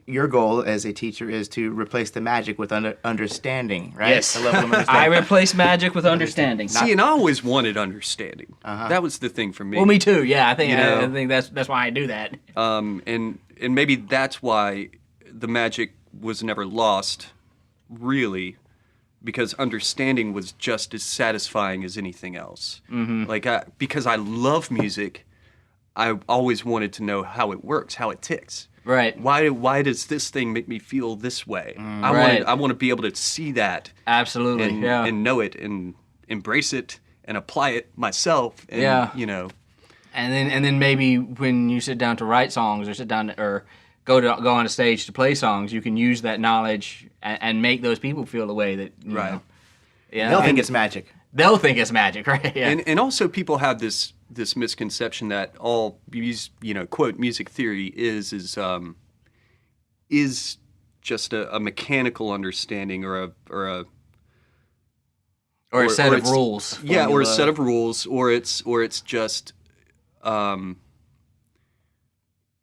your goal as a teacher is to replace the magic with understanding, right? Yes. A level of understanding. I replace magic with understanding. See, and I always wanted understanding. That was the thing for me. Well, me too. Yeah, I think that's why I do that. And maybe that's why the magic was never lost, really, because understanding was just as satisfying as anything else. Because I love music, I always wanted to know how it works, how it ticks. Right. Why does this thing make me feel this way? I want to be able to see that. Absolutely. And know it and embrace it and apply it myself. And, And then maybe when you sit down to write songs or go on a stage to play songs, you can use that knowledge and make those people feel the way that you know. Yeah. They'll think it's magic. They'll think it's magic, right? Yeah. And also people have this misconception that all quote music theory is just a mechanical understanding or a set of rules. Yeah, or a set of rules, or it's just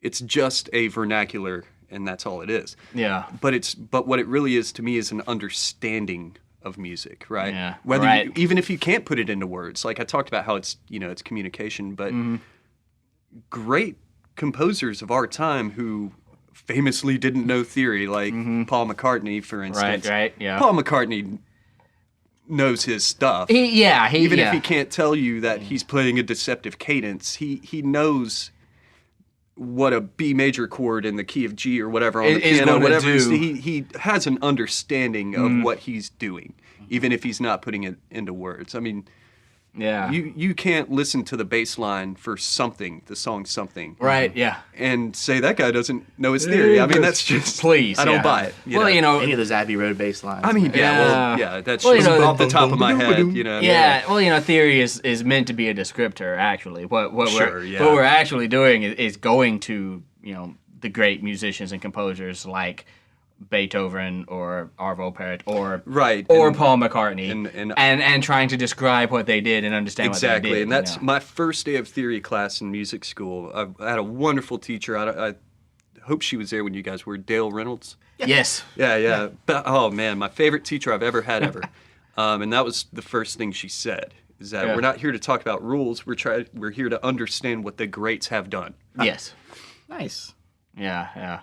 it's just a vernacular, and that's all it is. Yeah. But what it really is to me is an understanding of music, right? Yeah. Even if you can't put it into words, like I talked about how it's it's communication, but great composers of our time who famously didn't know theory, like Paul McCartney, for instance. Right, yeah. Paul McCartney knows his stuff. Even if he can't tell you that he's playing a deceptive cadence, he knows what a B major chord in the key of G or whatever on the piano, whatever. He has an understanding of what he's doing, even if he's not putting it into words. I mean, you can't listen to the bass line for something, the song Something. Right, yeah. And say that guy doesn't know his theory. I mean, that's just... Please, I don't buy it. Any of those Abbey Road bass lines. I mean, that's just off the top of my head, you know. Yeah, well, theory is meant to be a descriptor, actually. What we're actually doing is going to, the great musicians and composers like Beethoven or Arvo Pärt or Paul McCartney and trying to describe what they did and understand what they did. Exactly, and that's my first day of theory class in music school. I had a wonderful teacher. I hope she was there when you guys were, Dale Reynolds. Yes. Yeah. But, oh, man, my favorite teacher I've ever had ever. And that was the first thing she said, is that we're not here to talk about rules. We're here to understand what the greats have done. Yes. Nice. Yeah.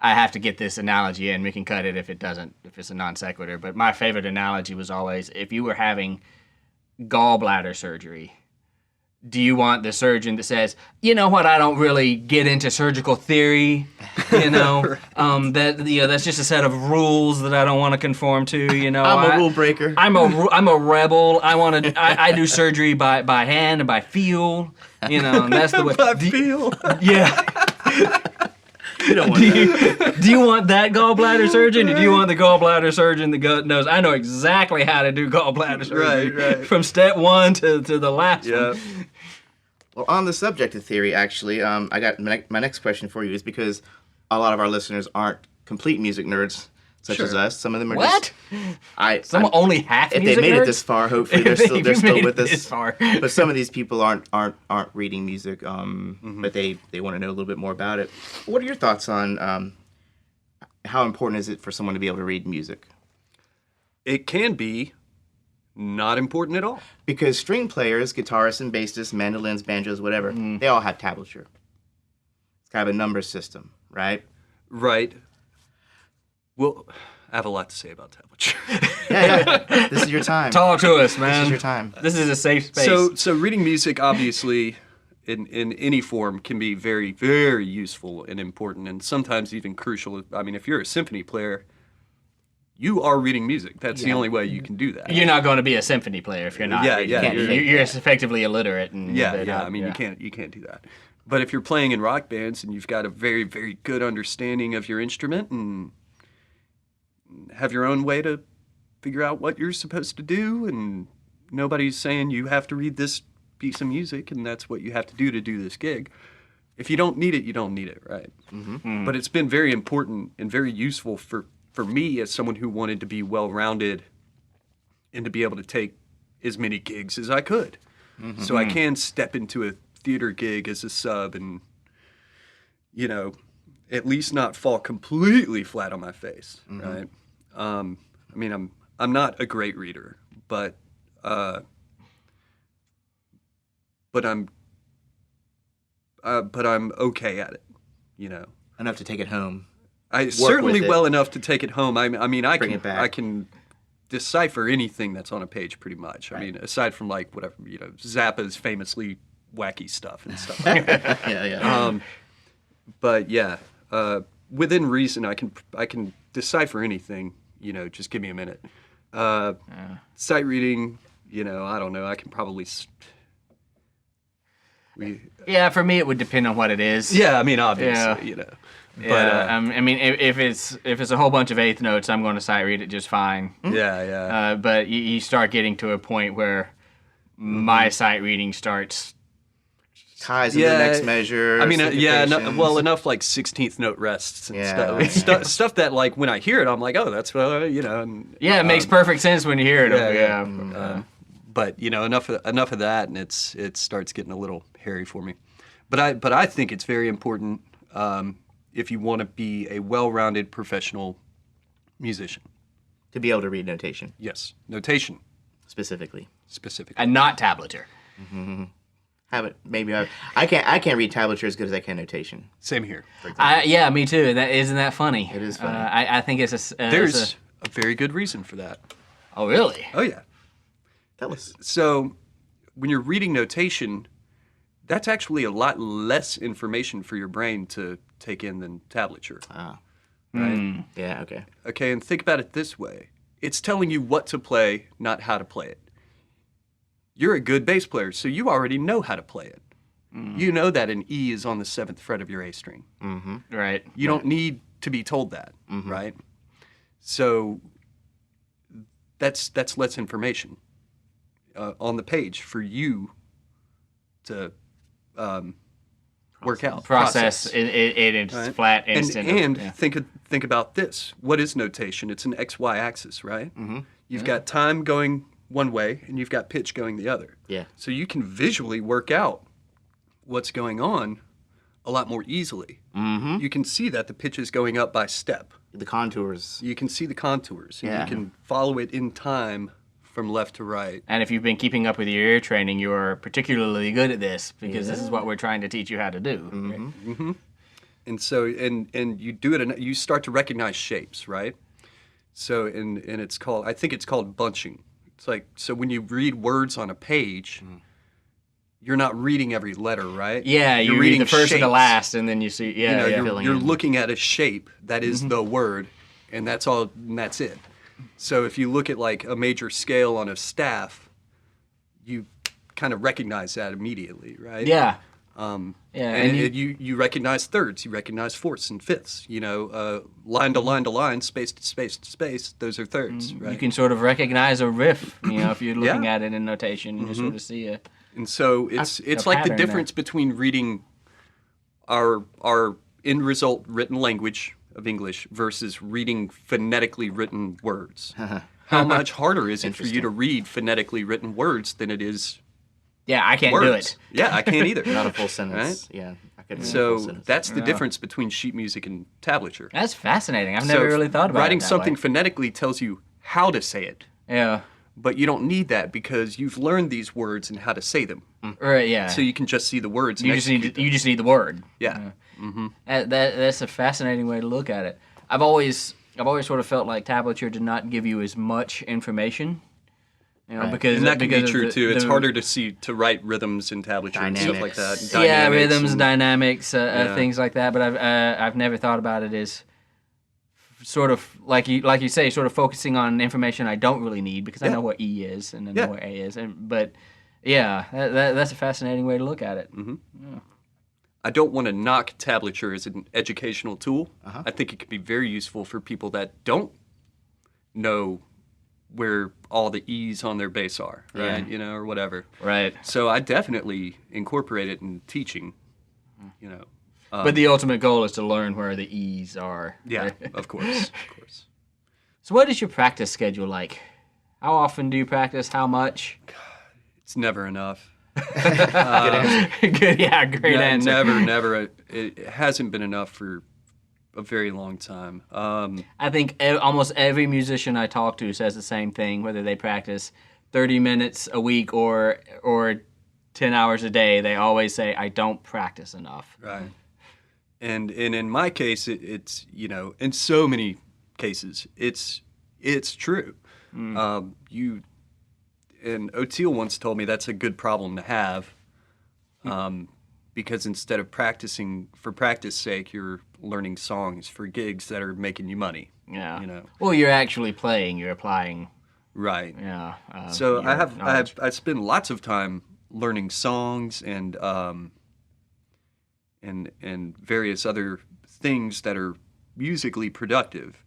I have to get this analogy in. We can cut it if it's a non sequitur. But my favorite analogy was always, if you were having gallbladder surgery, do you want the surgeon that says, you know what, I don't really get into surgical theory, that's just a set of rules that I don't want to conform to, I'm a rule breaker. I'm a rebel. I do surgery by hand and by feel, and that's the way. By feel. Yeah. You don't want that. Do you want that gallbladder surgeon, or do you want the gallbladder surgeon that knows, I know exactly how to do gallbladder surgery right. from step one to the last one? Well, on the subject of theory, actually, I got my next question for you is because a lot of our listeners aren't complete music nerds, such as us. Some of them are only half if music they made nerds? it this far, hopefully they're still with us. This far. But some of these people aren't reading music, but they want to know a little bit more about it. What are your thoughts on how important is it for someone to be able to read music? It can be not important at all. Because string players, guitarists and bassists, mandolins, banjos, whatever, they all have tablature. It's kind of a number system, right? Right. Well, I have a lot to say about tablature. Yeah. This is your time. Talk to us, man. This is your time. This is a safe space. So reading music, obviously, in any form, can be very, very useful and important, and sometimes even crucial. I mean, if you're a symphony player, you are reading music. That's the only way you can do that. You're not going to be a symphony player if you're not. You're effectively illiterate. And I mean, you can't do that. But if you're playing in rock bands and you've got a very, very good understanding of your instrument and have your own way to figure out what you're supposed to do, and nobody's saying you have to read this piece of music and that's what you have to do this gig. If you don't need it, you don't need it, right? Mm-hmm. But it's been very important and very useful for me as someone who wanted to be well-rounded and to be able to take as many gigs as I could. Mm-hmm. So I can step into a theater gig as a sub and, at least not fall completely flat on my face, right? I mean, I'm not a great reader, but I'm okay at it, Enough to take it home. Certainly well enough to take it home. I mean, I Bring can decipher anything that's on a page pretty much. Right. I mean, aside from like whatever, Zappa's famously wacky stuff and stuff like that. Yeah. But yeah, within reason, I can decipher anything. Just give me a minute. Sight reading, I don't know. I can probably. For me, it would depend on what it is. Yeah, I mean, obviously, But I mean, if it's a whole bunch of eighth notes, I'm going to sight read it just fine. Yeah. But you start getting to a point where my sight reading starts. Ties in the next measure. I mean, enough like 16th note rests and stuff that like when I hear it, I'm like, oh, that's And, it makes perfect sense when you hear it. But enough of that, and it starts getting a little hairy for me. But I think it's very important if you want to be a well-rounded professional musician. To be able to read notation. Yes, notation specifically, and not tablature. Mm-hmm. Haven't maybe I can't read tablature as good as I can notation. Same here. For example. Yeah, me too. Isn't that funny? It is funny. I think it's There's a very good reason for that. Oh, really? Oh yeah. Tell us. So when you're reading notation, that's actually a lot less information for your brain to take in than tablature. Ah, Right? yeah, okay. Okay, and think about it this way. It's telling you what to play, not how to play it. You're a good bass player, so you already know how to play it. You know that an E is on the 7th fret of your A string. Right. You don't need to be told that, right? So that's less information on the page for you to work out. Process it in its Right. flat instant. And think about this. What is notation? It's an XY axis, right? You've got time going one way, and you've got pitch going the other. Yeah. So you can visually work out what's going on a lot more easily. You can see that the pitch is going up by step. The contours. You can see the contours, and Yeah. you can follow it in time from left to right. And if you've been keeping up with your ear training, you are particularly good at this because this is what we're trying to teach you how to do. And so, and you do it, and you start to recognize shapes, right? So, and it's called, I think it's called bunching. It's like, so when you read words on a page, you're not reading every letter, right? Yeah, you're you read the first and the shapes. last, and then you see. Yeah, You know, yeah. Filling you're in. looking at a shape that is the word, and that's all, and that's it. So if you look at like a major scale on a staff, you kind of recognize that immediately, right? Yeah. Yeah, and and you recognize thirds, you recognize fourths and fifths. You know, line to line to line, space to space to space. Those are thirds, right? you can sort of recognize a riff, if you're looking Yeah. at it in notation, you sort of see a. And so it's a like the pattern difference between reading our end result written language of English versus reading phonetically written words. How much harder is it for you to read phonetically written words than it is Yeah, I can't words? do it. Yeah, I can't either. Not a full sentence. Yeah. I couldn't read a full So sentence. that's the difference between sheet music and tablature. That's fascinating. I've So never really thought about writing it that something way. phonetically tells you how to say it, Yeah. but you don't need that because you've learned these words and how to say them. Right. Yeah. So you can just see the words. you and just need execute them. you just need the word. Yeah. That's a fascinating way to look at it. I've always sort of felt like tablature did not give you as much information. Because And that can be because of true the- too. It's the- harder to write rhythms in tablature and stuff like that. Dynamics. Yeah, Dynamics rhythms, and- dynamics, things like that. But I've never thought about it as sort of like you say, sort of focusing on information I don't really need because I know what E is and I know Yeah. what A is. But yeah, that's a fascinating way to look at it. I don't want to knock tablature as an educational tool. I think it can be very useful for people that don't know where all the E's on their bass are, right? Or whatever. Right. So I definitely incorporate it in teaching, But the ultimate goal is to learn where the E's are. Yeah, of course. So what is your practice schedule like? How often do you practice? How much? It's never enough. Good, yeah, great answer. Never. It hasn't been enough for a very long time. I think almost every musician I talk to says the same thing, whether they practice 30 minutes a week or 10 hours a day. They always say, I don't practice enough. Right. And in my case, it's in so many cases, it's true. You and O'Teal once told me that's a good problem to have, because instead of practicing for practice sake, you're learning songs for gigs that are making you money. Yeah. Well, you're actually playing. You're applying. Right. Yeah. So your knowledge. I spend lots of time learning songs and various other things that are musically productive.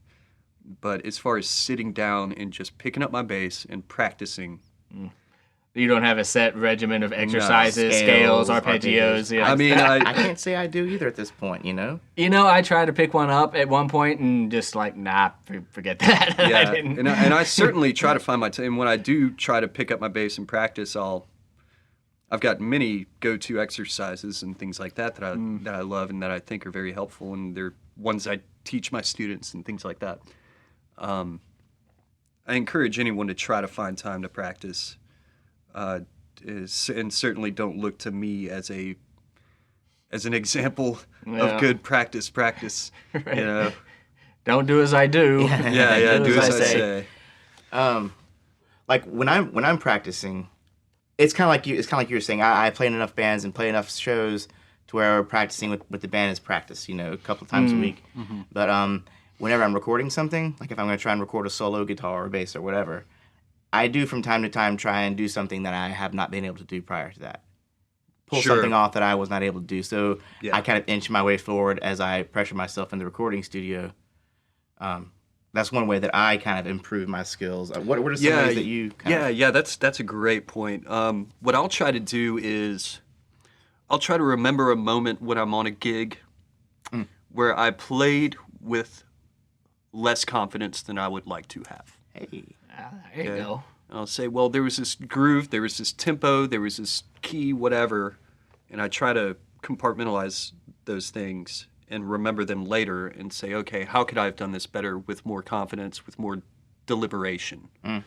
But as far as sitting down and just picking up my bass and practicing, You don't have a set regimen of exercises, scales, arpeggios. Yeah. I mean, I can't say I do either at this point, I tried to pick one up at one point and just like, nah, forget that. I yeah, didn't. and I certainly try to find my time. And when I do try to pick up my bass and practice, I've got many go-to exercises and things like that that I love and that I think are very helpful, and they're ones I teach my students and things like that. I encourage anyone to try to find time to practice. and certainly don't look to me as an example Yeah. of good practice. Right. You know, Don't do as I do. yeah, do as I say. Like when I'm practicing, it's kind of like you were saying. I play in enough bands and play enough shows to where practicing with the band is practice. You know, a couple of times a week. Mm-hmm. But whenever I'm recording something, like if I'm going to try and record a solo guitar or bass or whatever, I do from time to time try and do something that I have not been able to do prior to that. Pull Sure. something off that I was not able to do. So Yeah. I kind of inch my way forward as I pressure myself in the recording studio. That's one way that I kind of improve my skills. What are some ways that you kind of... That's a great point. What I'll try to do is I'll try to remember a moment when I'm on a gig where I played with less confidence than I would like to have. Hey. There you go. I'll say, well, there was this groove, there was this tempo, there was this key, whatever, and I try to compartmentalize those things and remember them later and say, okay, how could I have done this better with more confidence, with more deliberation? And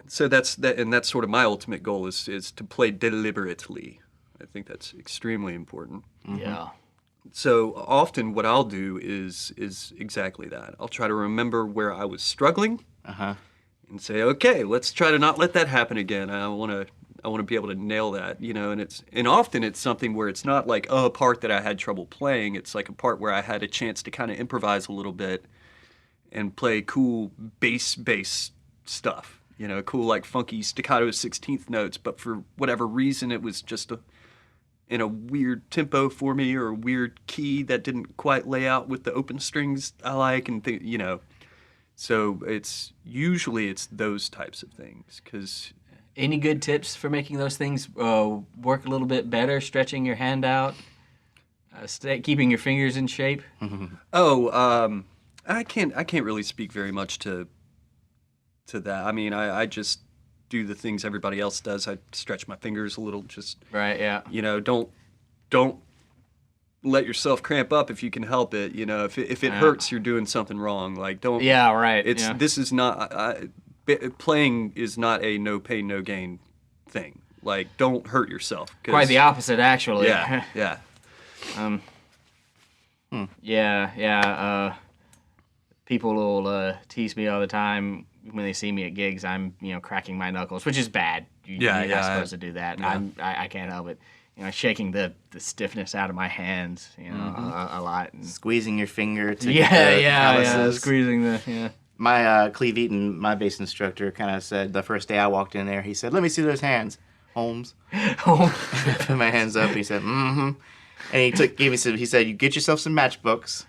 so that's sort of my ultimate goal is to play deliberately. I think that's extremely important. Yeah. So often what I'll do is exactly that. I'll try to remember where I was struggling and say, okay, let's try to not let that happen again. I want to be able to nail that, you know, and often it's something where it's not like a part that I had trouble playing. It's like a part where I had a chance to kind of improvise a little bit and play cool bass stuff, you know, cool like funky staccato 16th notes, but for whatever reason it was just in a weird tempo for me or a weird key that didn't quite lay out with the open strings I like you know. So it's usually those types of things because... Any good tips for making those things work a little bit better? Stretching your hand out, keeping your fingers in shape. I can't really speak very much to that. I mean, I just do the things everybody else does. I stretch my fingers a little. Just Right. Yeah. you know, don't let yourself cramp up if you can help it. You know, if it hurts, you're doing something wrong. Like don't. Yeah. Right. This is not. Playing is not a no pain, no gain thing. Like, don't hurt yourself. Quite the opposite, actually. Yeah, yeah. People will tease me all the time when they see me at gigs. I'm, cracking my knuckles, which is bad. You're not supposed to do that. Yeah. I can't help it. Shaking the stiffness out of my hands, a lot. And Squeezing your finger to get the calluses. Squeezing My Cleve Eaton, my bass instructor, kind of said the first day I walked in there, he said, "Let me see those hands, Holmes." I put my hands up. He said, "Mm-hmm." And he said, "You get yourself some matchbooks,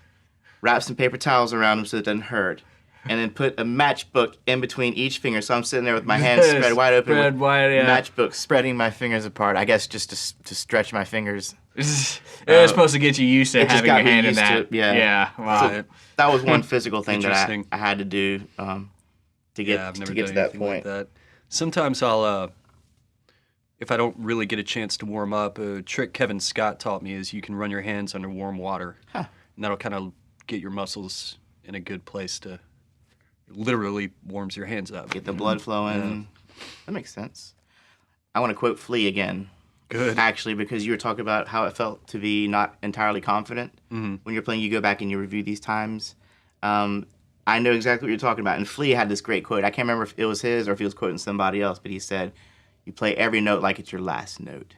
wrap some paper towels around them so it doesn't hurt, and then put a matchbook in between each finger." So I'm sitting there with my hands spread wide open, matchbook spreading my fingers apart. I guess just to stretch my fingers. It was supposed to get you used to having your hand in that. Yeah. Wow. So that was one physical thing that I had to do to get to that point. Like that. Sometimes I'll, if I don't really get a chance to warm up, a trick Kevin Scott taught me is you can run your hands under warm water. And that'll kind of get your muscles in a good place to literally warms your hands up. Get the blood flowing. Yeah. That makes sense. I want to quote Flea again. Good. Actually, because you were talking about how it felt to be not entirely confident. When you're playing, you go back and you review these times. I know exactly what you're talking about. And Flea had this great quote. I can't remember if it was his or if he was quoting somebody else, but he said, "You play every note like it's your last note."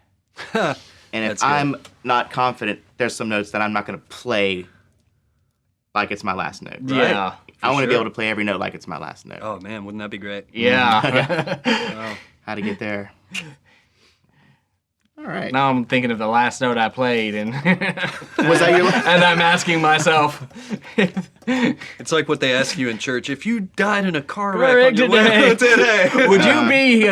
And if I'm not confident, there's some notes that I'm not going to play like it's my last note. Right? Yeah. I want to be able to play every note like it's my last note. Oh, man, wouldn't that be great? Yeah. How to get there. All right. Now I'm thinking of the last note I played, and was that your last? And I'm asking myself, it's like what they ask you in church: if you died in a car wreck today, would you be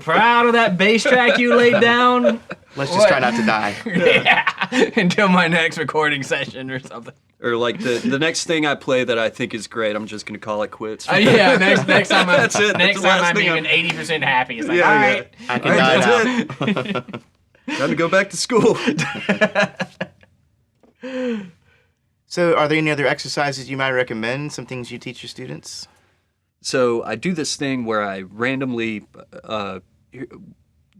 proud of that bass track you laid down? Let's just try not to die. Yeah, until my next recording session or something. Or like the next thing I play that I think is great, I'm just gonna call it quits. Yeah, next time That's it. Next time I'm even 80% happy. It's like, all right, I can die now. Time to go back to school. So, are there any other exercises you might recommend? Some things you teach your students? So I do this thing where I randomly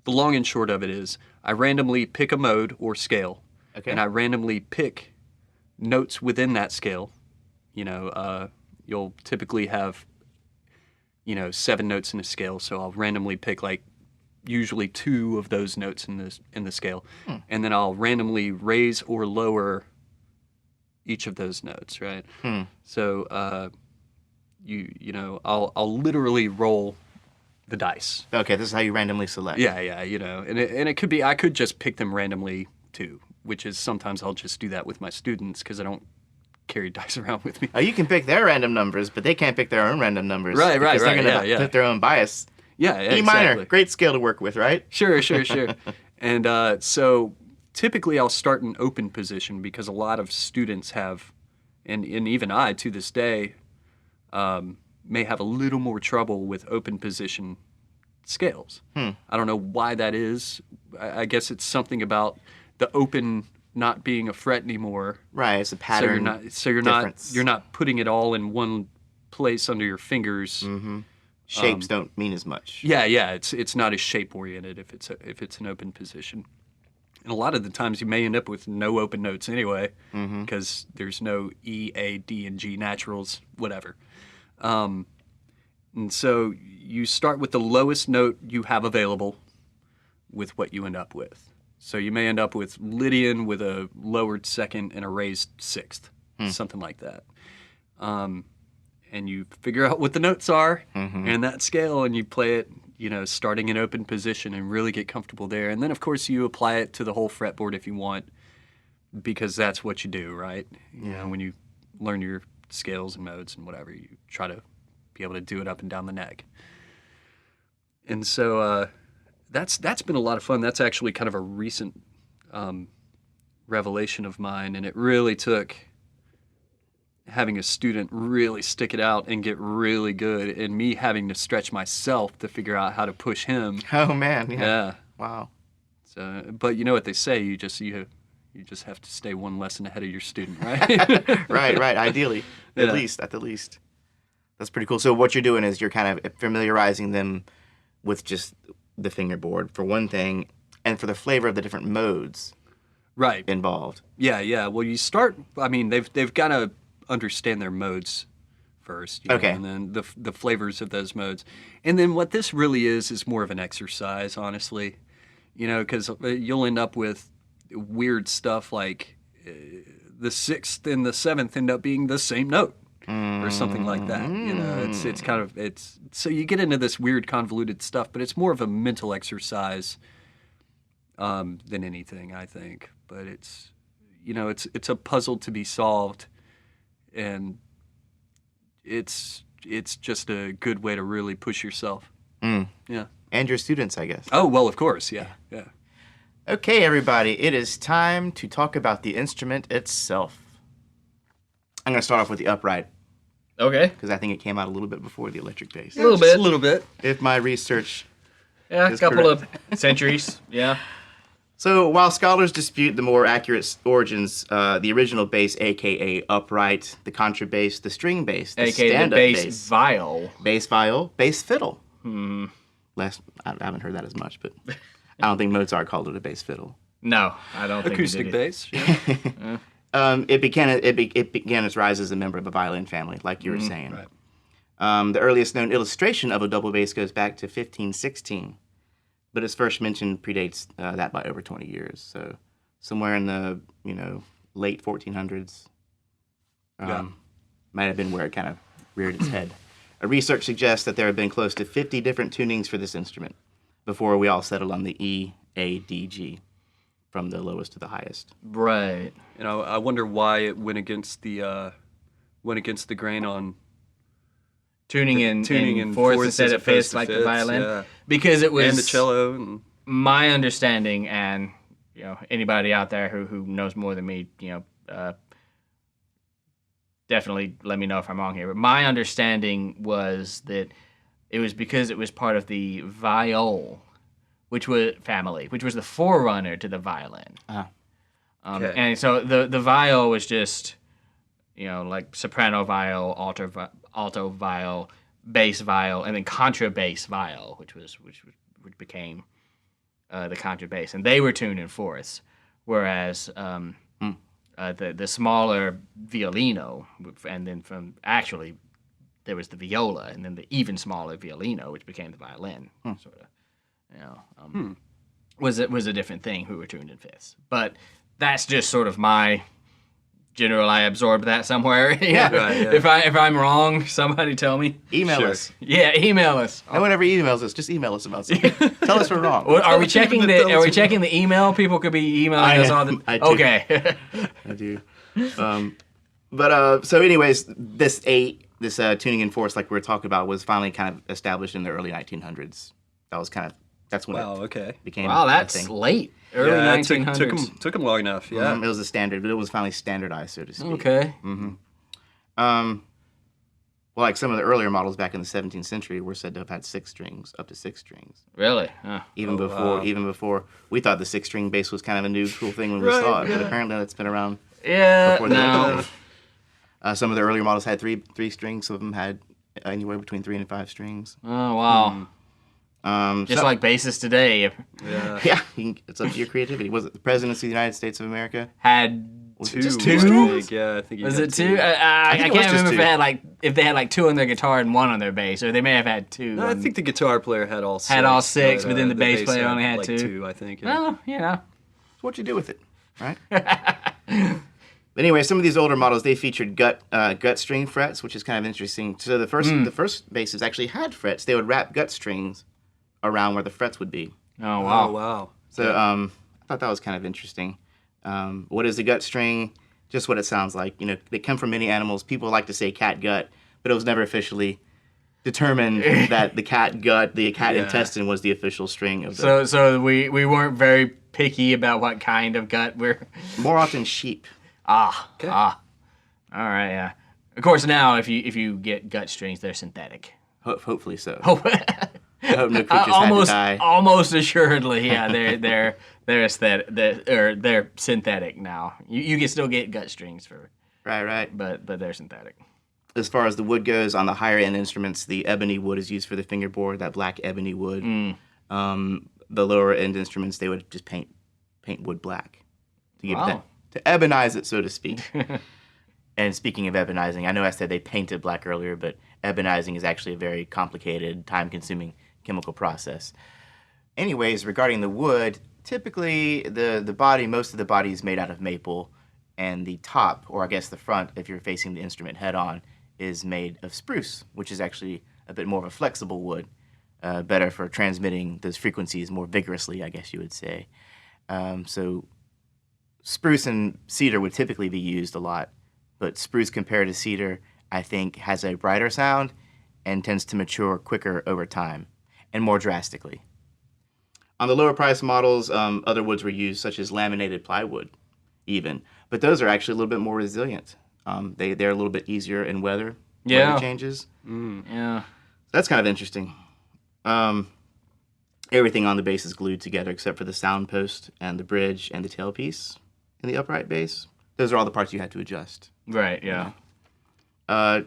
the long and short of it is I randomly pick a mode or scale, Okay. and I randomly pick notes within that scale. You'll typically have, 7 notes in a scale, so I'll randomly pick like usually 2 of those notes in the scale, and then I'll randomly raise or lower each of those notes, right? So I'll literally roll the dice. Okay, this is how you randomly select. Yeah, and it could be I could just pick them randomly too, which is sometimes I'll just do that with my students because I don't carry dice around with me. Oh, you can pick their random numbers, but they can't pick their own random numbers. Right, because they're right, going to put their own bias. Yeah, E minor, exactly. great scale to work with, right? Sure. And so typically I'll start in open position because a lot of students have, and even I to this day, may have a little more trouble with open position scales. I don't know why that is. I guess it's something about the open not being a fret anymore. Right, it's a pattern. You're not putting it all in one place under your fingers. Shapes don't mean as much. Yeah, it's not as shape oriented if it's an open position. And a lot of the times you may end up with no open notes anyway, because there's no E, A, D, and G naturals, whatever. And so you start with the lowest note you have available with what you end up with. So you may end up with Lydian with a lowered second and a raised sixth, something like that. And you figure out what the notes are in that scale, and you play it, starting in open position and really get comfortable there. And then, of course, you apply it to the whole fretboard if you want, because that's what you do, right? When you learn your scales and modes and whatever, you try to be able to do it up and down the neck. And so that's been a lot of fun. That's actually kind of a recent revelation of mine, and it really took having a student really stick it out and get really good, and me having to stretch myself to figure out how to push him. Oh, man. Yeah. Wow. So, but you know what they say, you just have to stay one lesson ahead of your student, right? Right. Ideally, at the least. That's pretty cool. So what you're doing is you're kind of familiarizing them with just the fingerboard for one thing, and for the flavor of the different modes right involved. Yeah. Well, you start. I mean, they've got to understand their modes first, okay, and then the flavors of those modes, and then what this really is more of an exercise, honestly, because you'll end up with weird stuff like the 6th and the 7th end up being the same note. Or something like that. It's so you get into this weird convoluted stuff, but it's more of a mental exercise than anything, I think. But it's a puzzle to be solved, and it's just a good way to really push yourself. Yeah. And your students, I guess. Oh, well, of course, yeah. Okay, everybody, it is time to talk about the instrument itself. I'm going to start off with the upright. Okay. Because I think it came out a little bit before the electric bass. A little bit. If my research Yeah, a is couple correct. of centuries. Yeah. So while scholars dispute the more accurate origins, the original bass, a.k.a. upright, the contrabass, the string bass, the A.k.a. the stand-up bass viol. bass viol, bass fiddle. I haven't heard that as much, but I don't think Mozart called it a bass fiddle. No, I don't think Acoustic he did bass. Yeah. It began its rise as a member of a violin family, like you were saying. Right. The earliest known illustration of a double bass goes back to 1516, but its first mention predates that by over 20 years. So somewhere in the late 1400s might have been where it kind of reared its head. Research suggests that there have been close to 50 different tunings for this instrument before we all settled on the E, A, D, G, from the lowest to the highest. Right. I wonder why it went against the grain on Tuning in fourths instead of fifths like the violin. Yeah. Because it was And the cello. And my understanding, and anybody out there who knows more than me, definitely let me know if I'm wrong here. But my understanding was that it was because it was part of the viol, which was the forerunner to the violin. Okay. And so the viol was just, like soprano viol, alto viol, bass viol, and then contrabass viol, which became the contrabass, and they were tuned in fourths, whereas the smaller violino, and then actually there was the viola, and then the even smaller violino, which became the violin, sort of, was a different thing who were tuned in fifths. But that's just sort of my general. I absorbed that somewhere. Yeah. Right, yeah. If I'm wrong, somebody tell me. Email Sure. us. Yeah, email us. No one ever emails us. Just email us about something. Tell us we're wrong. Well, are we checking the email? People could be emailing us all the. I do. Okay. I do. So anyways, this tuning in fourths, like we were talking about, was finally kind of established in the early 1900s. That's when Wow. it Okay. became Wow, a that's thing. late. Early Yeah, 1900s. took them long enough. Yeah. It was a standard, but it was finally standardized, so to speak. Okay. Well, like some of the earlier models back in the 17th century were said to have had up to six strings. Really? Huh. Even wow. before we thought the 6-string bass was kind of a new cool thing when we Right, saw it, yeah. but apparently that's been around. Yeah. Before that. No. Some of the earlier models had three strings. Some of them had anywhere between 3 and 5 strings. Oh wow. Just like basses today Yeah. yeah, it's up to your creativity. Was it the presidency of the United States of America? had. Two. Just I two? think. Yeah, I think. Was had it two? I think it can't was just remember two. if they had like two on their guitar and one on their bass, or they may have had two. No, I and- think the guitar player had all six. Had all six, but then the bass player had only had like two. I think. Yeah. Well, you know. It's what you do with it, right? Anyway, some of these older models, they featured gut string frets, which is kind of interesting. So the first basses actually had frets. They would wrap gut strings around where the frets would be. Oh wow. Oh wow. So I thought that was kind of interesting. What is the gut string? Just what it sounds like. You know, they come from many animals. People like to say cat gut, but it was never officially determined that the cat gut, the cat intestine, was the official string of the. So we weren't very picky about what kind of gut we're. More often sheep. All right, yeah. Of course, now if you get gut strings, they're synthetic. Hopefully so. Oh, I hope no creatures had to die. almost assuredly, yeah. They're aesthetic. They're synthetic now. You can still get gut strings for, Right. but they're synthetic. As far as the wood goes, on the higher end instruments, the ebony wood is used for the fingerboard. That black ebony wood. The lower end instruments, they would just paint wood black to give it that, to ebonize it, so to speak. And speaking of ebonizing, I know I said they painted black earlier, but ebonizing is actually a very complicated, time-consuming chemical process. Anyways, regarding the wood, typically the body, most of the body is made out of maple, and the top, or I guess the front, if you're facing the instrument head-on, is made of spruce, which is actually a bit more of a flexible wood, better for transmitting those frequencies more vigorously, I guess you would say. So spruce and cedar would typically be used a lot, but spruce compared to cedar, I think, has a brighter sound and tends to mature quicker over time and more drastically. On the lower price models, other woods were used, such as laminated plywood, even. But those are actually a little bit more resilient. They're a little bit easier in weather changes. Yeah. That's kind of interesting. Everything on the bass is glued together except for the sound post and the bridge and the tailpiece in the upright bass. Those are all the parts you had to adjust. Right. Yeah. Now,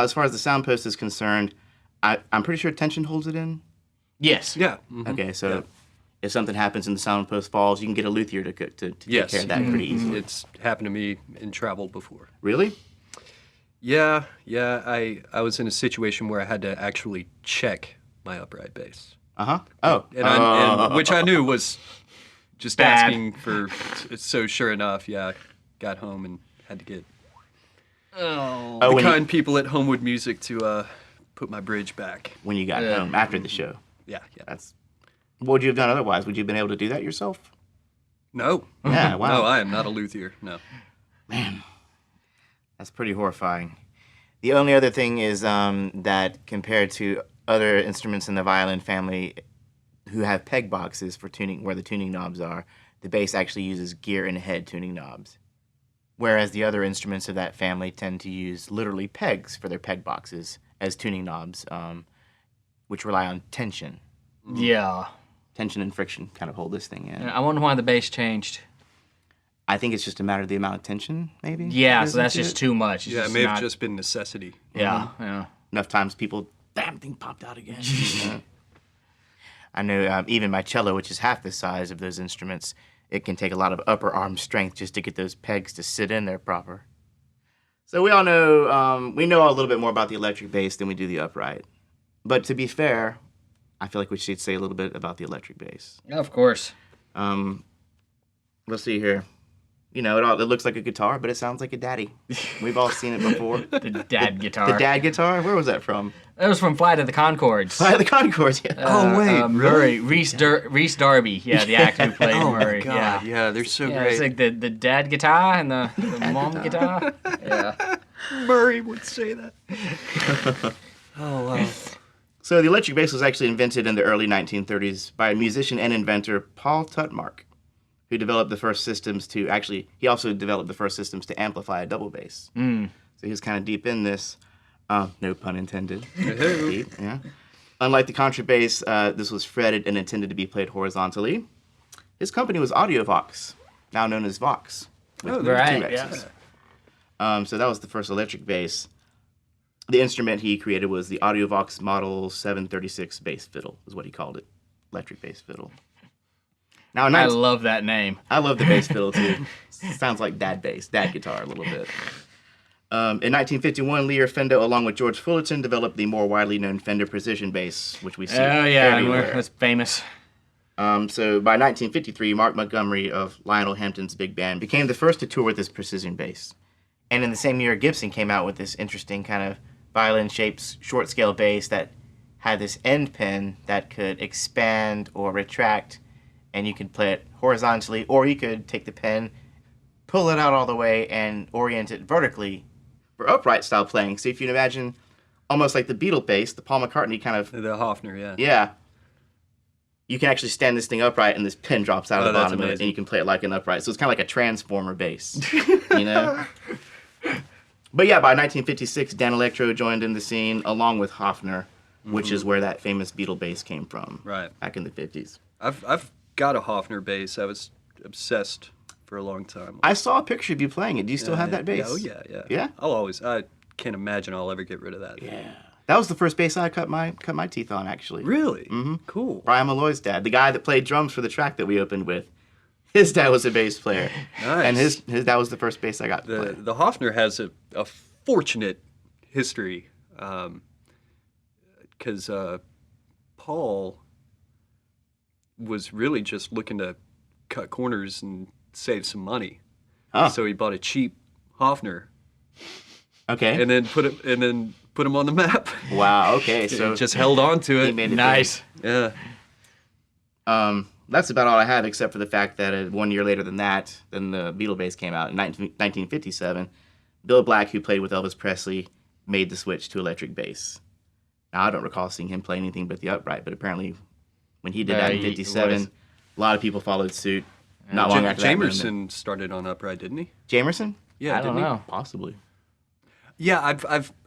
as far as the sound post is concerned, I'm pretty sure tension holds it in. Yes. Yeah. Okay, so if something happens and the sound post falls, you can get a luthier to take Yes. care of that pretty easily. It's happened to me in travel before. Really? Yeah. I was in a situation where I had to actually check my upright bass. Uh-huh. Oh. And which I knew was just Bad. asking for. So sure enough, yeah, got home and had to get Oh. Oh, the when kind people at Homewood Music to put my bridge back. when you got home after the show. Yeah. That's. What would you have done otherwise? Would you have been able to do that yourself? No. Yeah, wow. No, I am not a luthier. No. That's pretty horrifying. The only other thing is that compared to other instruments in the violin family who have peg boxes for tuning, where the tuning knobs are, the bass actually uses gear and head tuning knobs. Whereas the other instruments of that family tend to use literally pegs for their peg boxes as tuning knobs, which rely on tension. Yeah. Tension and friction kind of hold this thing in. I wonder why the bass changed. I think it's just a matter of the amount of tension, maybe. Yeah. goes So that's into just it. too much. It's Yeah, it just may have not- just been necessity. Yeah. Yeah. Enough times people, damn thing popped out again. I know even my cello, which is half the size of those instruments, it can take a lot of upper arm strength just to get those pegs to sit in there proper. So we all know, we know a little bit more about the electric bass than we do the upright. But to be fair, I feel like we should say a little bit about the electric bass. Of course. Let's see here. You know, it looks like a guitar, but it sounds like a daddy. We've all seen it before. The dad guitar. The dad guitar? Where was that from? That was from Flight of the Conchords. Flight of the Conchords, yeah. Oh, wait, Murray, Reese Darby, yeah, the actor who played Oh Murray. my God, yeah, they're so Yeah, great. it's like the dad guitar and the mom guitar. Yeah. Murray would say that. Oh wow. So the electric bass was actually invented in the early 1930s by musician and inventor Paul Tutmark, who developed the first systems to he also developed the first systems to amplify a double bass. So he was kind of deep in this. No pun intended. Deep, yeah. Unlike the contrabass, this was fretted and intended to be played horizontally. His company was Audiovox, now known as Vox, with right, two X's. So that was the first electric bass. The instrument he created was the Audiovox Model 736 bass fiddle, is what he called it, electric bass fiddle. Now, I love that name. I love the bass fiddle too. Sounds like dad guitar a little bit. In 1951, Lear Fender, along with George Fullerton, developed the more widely known Fender Precision bass, which we see everywhere. That's famous. So by 1953, Mark Montgomery of Lionel Hampton's big band became the first to tour with this precision bass. And in the same year, Gibson came out with this interesting kind of violin-shaped short-scale bass that had this end pin that could expand or retract, and you could play it horizontally, or you could take the pen, pull it out all the way, and orient it vertically for upright style playing. So if you can imagine almost like the Beatle bass, the Paul McCartney kind of... The Hofner, yeah. Yeah. You can actually stand this thing upright, and this pin drops out of the bottom of it, and you can play it like an upright. So it's kind of like a transformer bass, you know? But yeah, by 1956, Dan Electro joined in the scene, along with Hofner, which is where that famous Beatle bass came from. Right. Back in the 50s. I've got a Hofner bass. I was obsessed for a long time. I saw a picture of you playing it. Do you still have that bass? Oh yeah, yeah. Yeah? I can't imagine I'll ever get rid of that. Yeah. That was the first bass I cut my teeth on, actually. Really? Mm-hmm. Cool. Brian Malloy's dad, the guy that played drums for the track that we opened with. His dad was a bass player. Nice. And his dad was the first bass I got to play. The Hofner has a fortunate history, because Paul was really just looking to cut corners and save some money. Oh. So he bought a cheap Hofner. Okay. And then put him on the map. Wow, okay. So just held on to it. he made it Nice. Yeah. That's about all I have, except for the fact that 1 year later than that, then the Beatle bass came out in 1957. Bill Black, who played with Elvis Presley, made the switch to electric bass. Now, I don't recall seeing him play anything but the upright, but apparently when he did that in 57, a lot of people folled suit. Not long after that. Jamerson started on upright, didn't he? Jamerson? Yeah, I don't didn't know. Possibly. he? Yeah,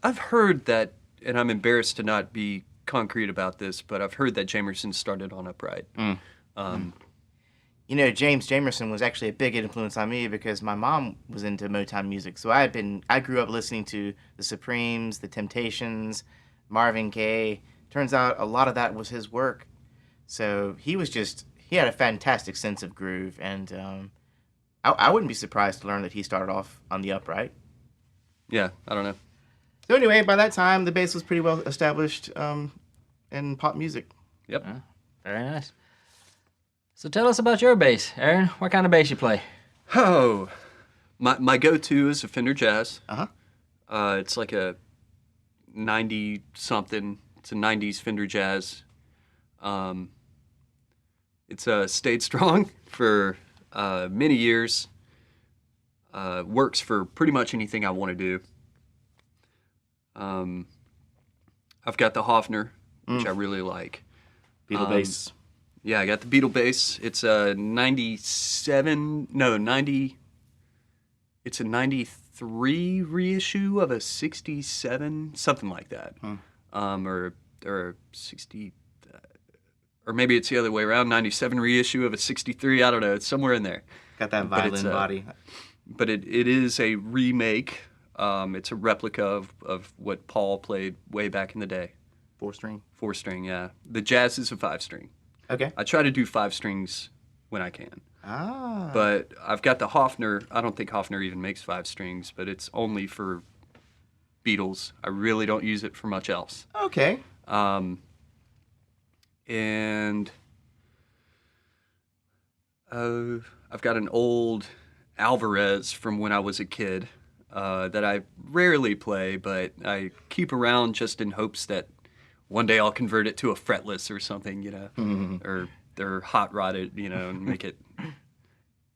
I've heard that, and I'm embarrassed to not be concrete about this, but I've heard that Jamerson started on upright. You know, James Jamerson was actually a big influence on me because my mom was into Motown music. So I grew up listening to the Supremes, the Temptations, Marvin Gaye. Turns out a lot of that was his work. So he had a fantastic sense of groove. And I wouldn't be surprised to learn that he started off on the upright. Yeah, I don't know. So anyway, by that time, the bass was pretty well established in pop music. Yep. Very nice. So tell us about your bass, Aaron. What kind of bass you play? Oh, my go-to is a Fender Jazz. Uh-huh. It's like a 90-something. It's a 90s Fender Jazz. It's stayed strong for many years. Works for pretty much anything I want to do. I've got the Hofner, which I really like. Beatle bass. Yeah, I got the Beatle bass. It's a 90. It's a 93 reissue of a 67, something like that. Or 60, or maybe it's the other way around, 97 reissue of a 63. I don't know. It's somewhere in there. Got that violin body. But it is a remake. It's a replica of what Paul played way back in the day. 4-string. 4-string, yeah. The Jazz is a 5-string. Okay. I try to do 5 strings when I can. Ah. But I've got the Hofner. I don't think Hofner even makes 5 strings, but it's only for Beatles. I really don't use it for much else. Okay. And I've got an old Alvarez from when I was a kid that I rarely play, but I keep around just in hopes that one day I'll convert it to a fretless or something, you know, or hot rod it, you know, and make it,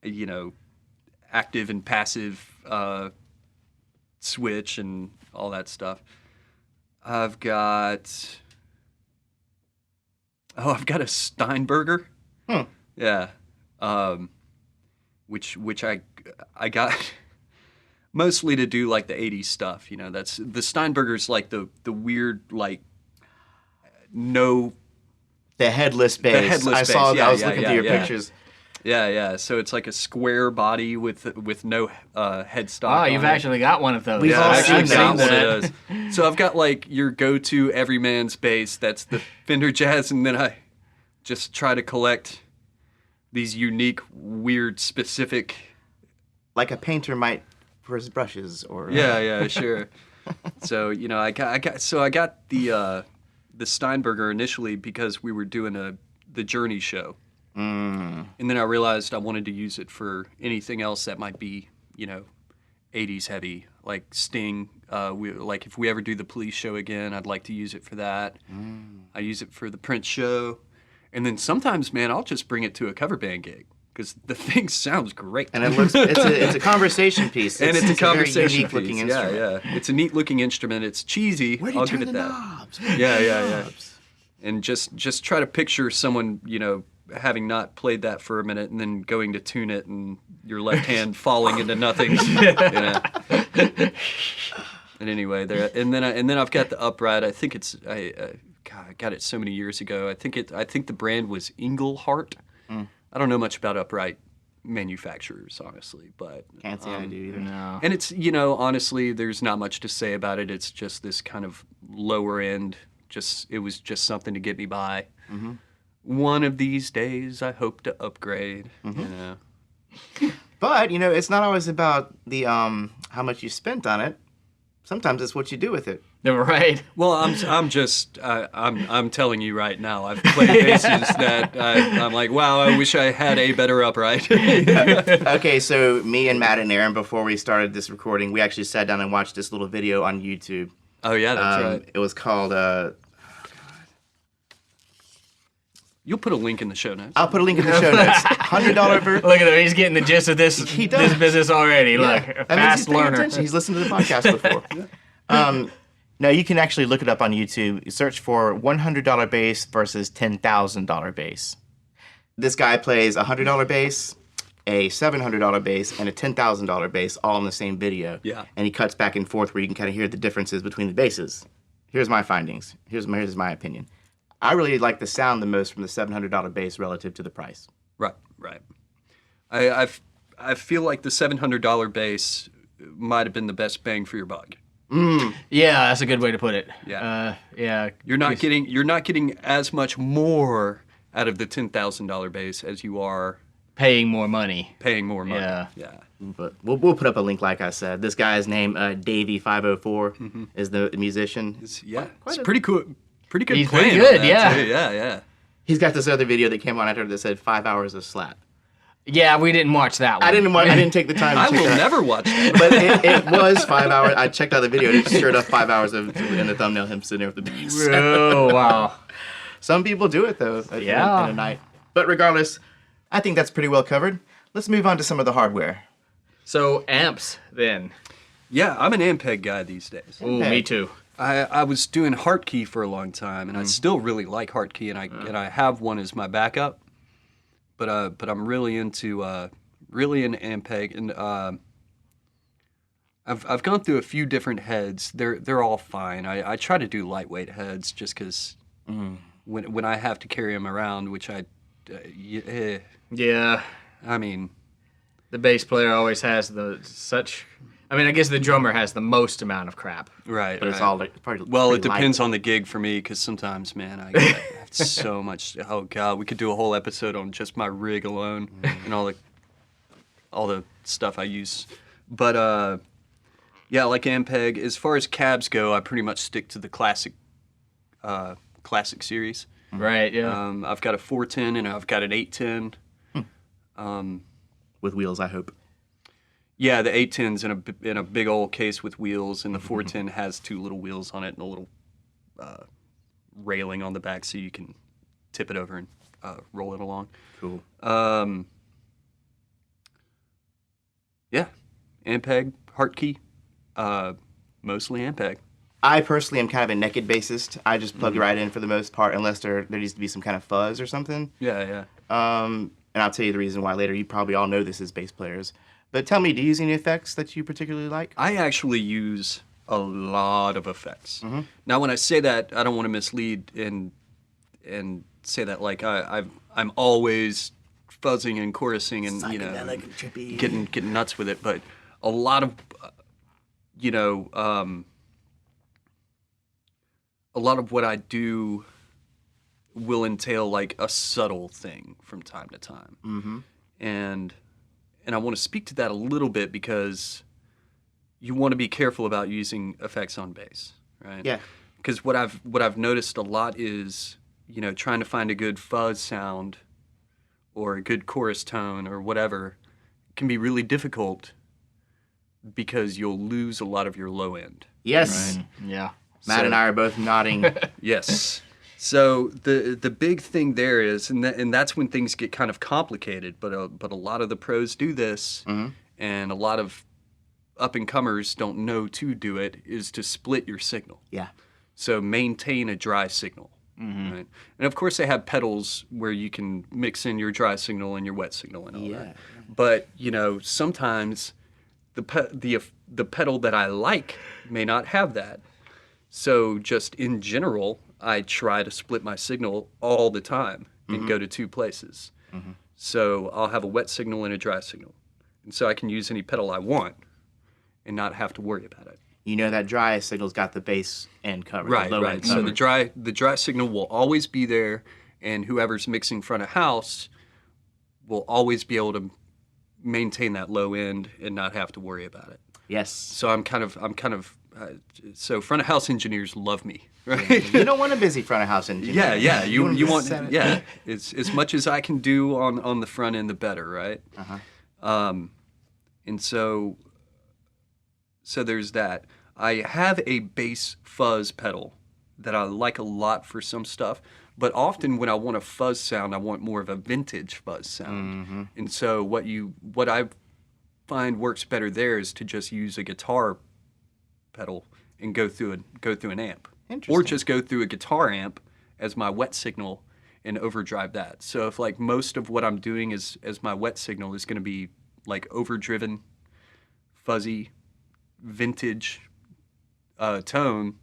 you know, active and passive switch and all that stuff. I've got a Steinberger. Yeah. Which I got mostly to do like the 80s stuff, you know. That's the Steinberger's like the weird like no The headless bass. headless I bass. saw. Yeah, I was yeah, looking yeah, through your yeah. pictures. Yeah. So it's like a square body with no headstock. Oh, on you've it. actually got one of those. We've Yeah, all I actually seen got those. one of those. So I've got like your go-to everyman's bass. That's the Fender Jazz, and then I just try to collect these unique, weird, specific. Like a painter might for his brushes, or Yeah, sure. So you know, I got the Steinberger initially because we were doing the Journey show, and then I realized I wanted to use it for anything else that might be, you know, 80s heavy, like Sting. Like if we ever do the Police show again, I'd like to use it for that. I use it for the Prince show, and then sometimes, man, I'll just bring it to a cover band gig because the thing sounds great. And it looks it's a conversation piece. And it's a very conversation unique looking piece. instrument. Yeah. It's a neat looking instrument. It's cheesy. Where do you I'll turn give it the that. knobs? Yeah. And just try to picture someone, you know, having not played that for a minute and then going to tune it and your left hand falling into nothing. You know. And anyway, and then I've got the upright. I think it's I got it so many years ago. I think the brand was Engelhart. I don't know much about upright manufacturers, honestly, but Can't say I do either. No. and it's, you know, honestly, there's not much to say about it. It's just this kind of lower end. It was just something to get me by. One of these days, I hope to upgrade. You know. But you know, it's not always about the how much you spent on it. Sometimes it's what you do with it. Right. Well, I'm telling you right now, I've played basses that I'm like, wow, I wish I had a better upright. Okay, so me and Matt and Aaron, before we started this recording, we actually sat down and watched this little video on YouTube. Oh yeah, that's right. It was called. You'll put a link in the show notes. I'll put a link in the show notes. $100 version. Look at him. He's getting the gist of this does. business already. Look, a That means he's fast paying learner. attention. He's listened to the podcast before. No, you can actually look it up on YouTube. You search for $100 bass versus $10,000 bass. This guy plays a $100 bass, a $700 bass, and a $10,000 bass all in the same video. Yeah. And he cuts back and forth where you can kind of hear the differences between the basses. Here's my findings. Here's my opinion. I really like the sound the most from the $700 bass relative to the price. Right. I feel like the $700 bass might have been the best bang for your buck. Yeah, that's a good way to put it. Yeah. Yeah. You're not getting as much more out of the $10,000 bass as you are Paying more money. paying more money. Yeah. But we'll put up a link, like I said. This guy's name, Davey504, is the musician. It's pretty cool. Pretty good. He's playing pretty on good, that, yeah. too. Yeah. He's got this other video that came on after that said 5 hours of slap. Yeah, we didn't watch that one. I didn't take the time to I check will it out. never watch that. But it was 5 hours. I checked out the video. And it showed up 5 hours in the thumbnail, him sitting there with the bass. Oh, wow. Some people do it, though, in Yeah. a night. But regardless, I think that's pretty well covered. Let's move on to some of the hardware. So, amps, then. Yeah, I'm an Ampeg guy these days. Ooh, me too. I was doing Hartkey for a long time, and I still really like Hartkey, and I have one as my backup. But I'm really into Ampeg, and I've gone through a few different heads. They're all fine. I try to do lightweight heads just because when I have to carry them around, which Yeah. I mean, The bass player always has such I mean, I guess the drummer has the most amount of crap. Right. But it's right. all like, probably Well, it pretty light. depends on the gig for me, because sometimes, man, I have so much. Oh God, we could do a whole episode on just my rig alone and all the stuff I use. But yeah, like Ampeg. As far as cabs go, I pretty much stick to the classic series. Right, yeah. I've got a 410 and I've got an 810. With wheels, I hope. Yeah, the 810's in a big old case with wheels, and the 410 has 2 little wheels on it and a little railing on the back, so you can tip it over and roll it along. Cool. Yeah, Ampeg, Hartkey, mostly Ampeg. I personally am kind of a naked bassist. I just plug right in for the most part, unless there needs to be some kind of fuzz or something. Yeah. And I'll tell you the reason why later. You probably all know this as bass players. But tell me, do you use any effects that you particularly like? I actually use a lot of effects. Now, when I say that, I don't want to mislead and say that like I'm always fuzzing and chorusing and trippy. getting nuts with it. But a lot of a lot of what I do will entail like a subtle thing from time to time. And I want to speak to that a little bit because you want to be careful about using effects on bass, right? Yeah. Because what I've noticed a lot is, trying to find a good fuzz sound or a good chorus tone or whatever can be really difficult because you'll lose a lot of your low end. Yes. Right. Yeah. Matt and I are both nodding. Yes. So the big thing there is, and that's when things get kind of complicated. But a lot of the pros do this, and a lot of up and comers don't know to do it. Is to split your signal. Yeah. So maintain a dry signal. Right? And of course they have pedals where you can mix in your dry signal and your wet signal and all that. But sometimes the pedal that I like may not have that. So just in general, I try to split my signal all the time and go to 2 places. So I'll have a wet signal and a dry signal. And so I can use any pedal I want and not have to worry about it. You know that dry signal's got the bass end covered. Right, the low right. end So covered. the dry signal will always be there, and whoever's mixing front of house will always be able to maintain that low end and not have to worry about it. Yes. So so front of house engineers love me, right? You don't want a busy front of house engineer. Yeah. You wanna want set it- yeah. It's as much as I can do on the front end, the better, right? And so there's that. I have a bass fuzz pedal that I like a lot for some stuff, but often when I want a fuzz sound, I want more of a vintage fuzz sound. And so what I find works better there is to just use a guitar pedal and go through an amp, or Interesting. just go through a guitar amp as my wet signal and overdrive that. So if like most of what I'm doing as my wet signal is going to be like overdriven, fuzzy, vintage tone,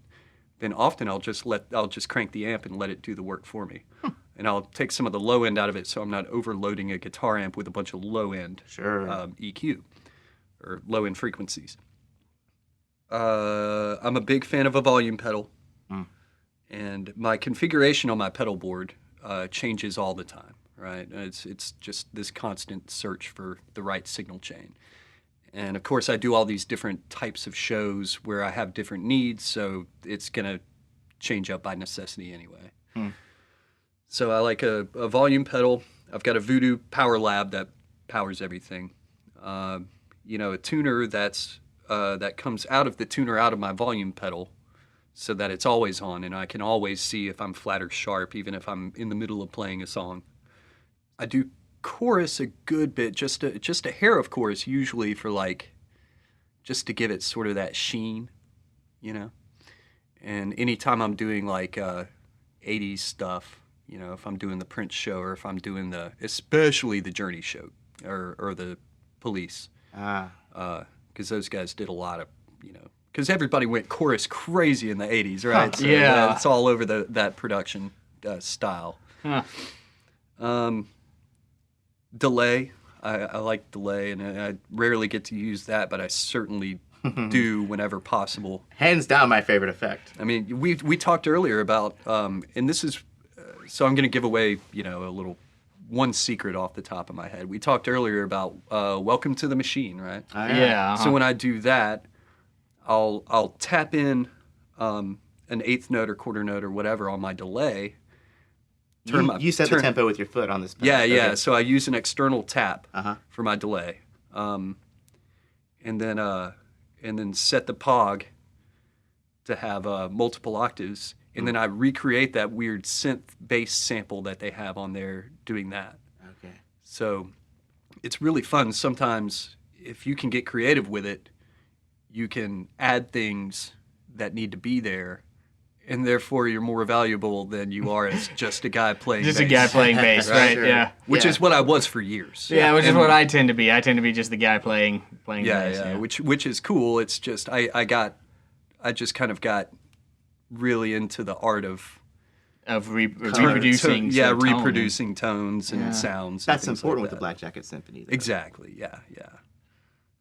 then often I'll just crank the amp and let it do the work for me. And I'll take some of the low end out of it so I'm not overloading a guitar amp with a bunch of low end EQ or low end frequencies. I'm a big fan of a volume pedal, and my configuration on my pedal board changes all the time, right? It's just this constant search for the right signal chain. And of course, I do all these different types of shows where I have different needs, so it's going to change up by necessity anyway. So I like a volume pedal. I've got a Voodoo Power Lab that powers everything. A tuner that comes out of the tuner out of my volume pedal so that it's always on, and I can always see if I'm flat or sharp, even if I'm in the middle of playing a song. I do chorus a good bit, just a hair of chorus, usually for just to give it sort of that sheen, And anytime I'm doing 80s stuff, if I'm doing the Prince show or if I'm doing especially the Journey show or the Police, because those guys did a lot of, because everybody went chorus crazy in the 80s, right? So yeah. It's all over that production style. Delay. I like delay, and I rarely get to use that, but I certainly do whenever possible. Hands down, my favorite effect. I mean, we talked earlier about, and this is, so I'm going to give away, a little one secret off the top of my head. We talked earlier about Welcome to the Machine, right? Yeah. So when I do that, I'll tap in an eighth note or quarter note or whatever on my delay. You set the tempo with your foot on this pedal. Yeah, yeah. Okay. So I use an external tap Uh-huh. for my delay, and then set the pog to have multiple octaves, and then I recreate that weird synth bass sample that they have on there doing that. Okay. So it's really fun. Sometimes if you can get creative with it, you can add things that need to be there, and therefore you're more valuable than you are as just a guy playing Just bass. a guy playing bass, right? Sure. Yeah. Which is what I was for years. Yeah, which is what I tend to be. I tend to be just the guy playing Yeah, bass. yeah, which is cool. It's just I just kind of got really into the art of reproducing. yeah, sort of tone. reproducing tones and sounds. That's and things important like with the that. Black Jacket Symphony. Though. Exactly. Yeah, yeah.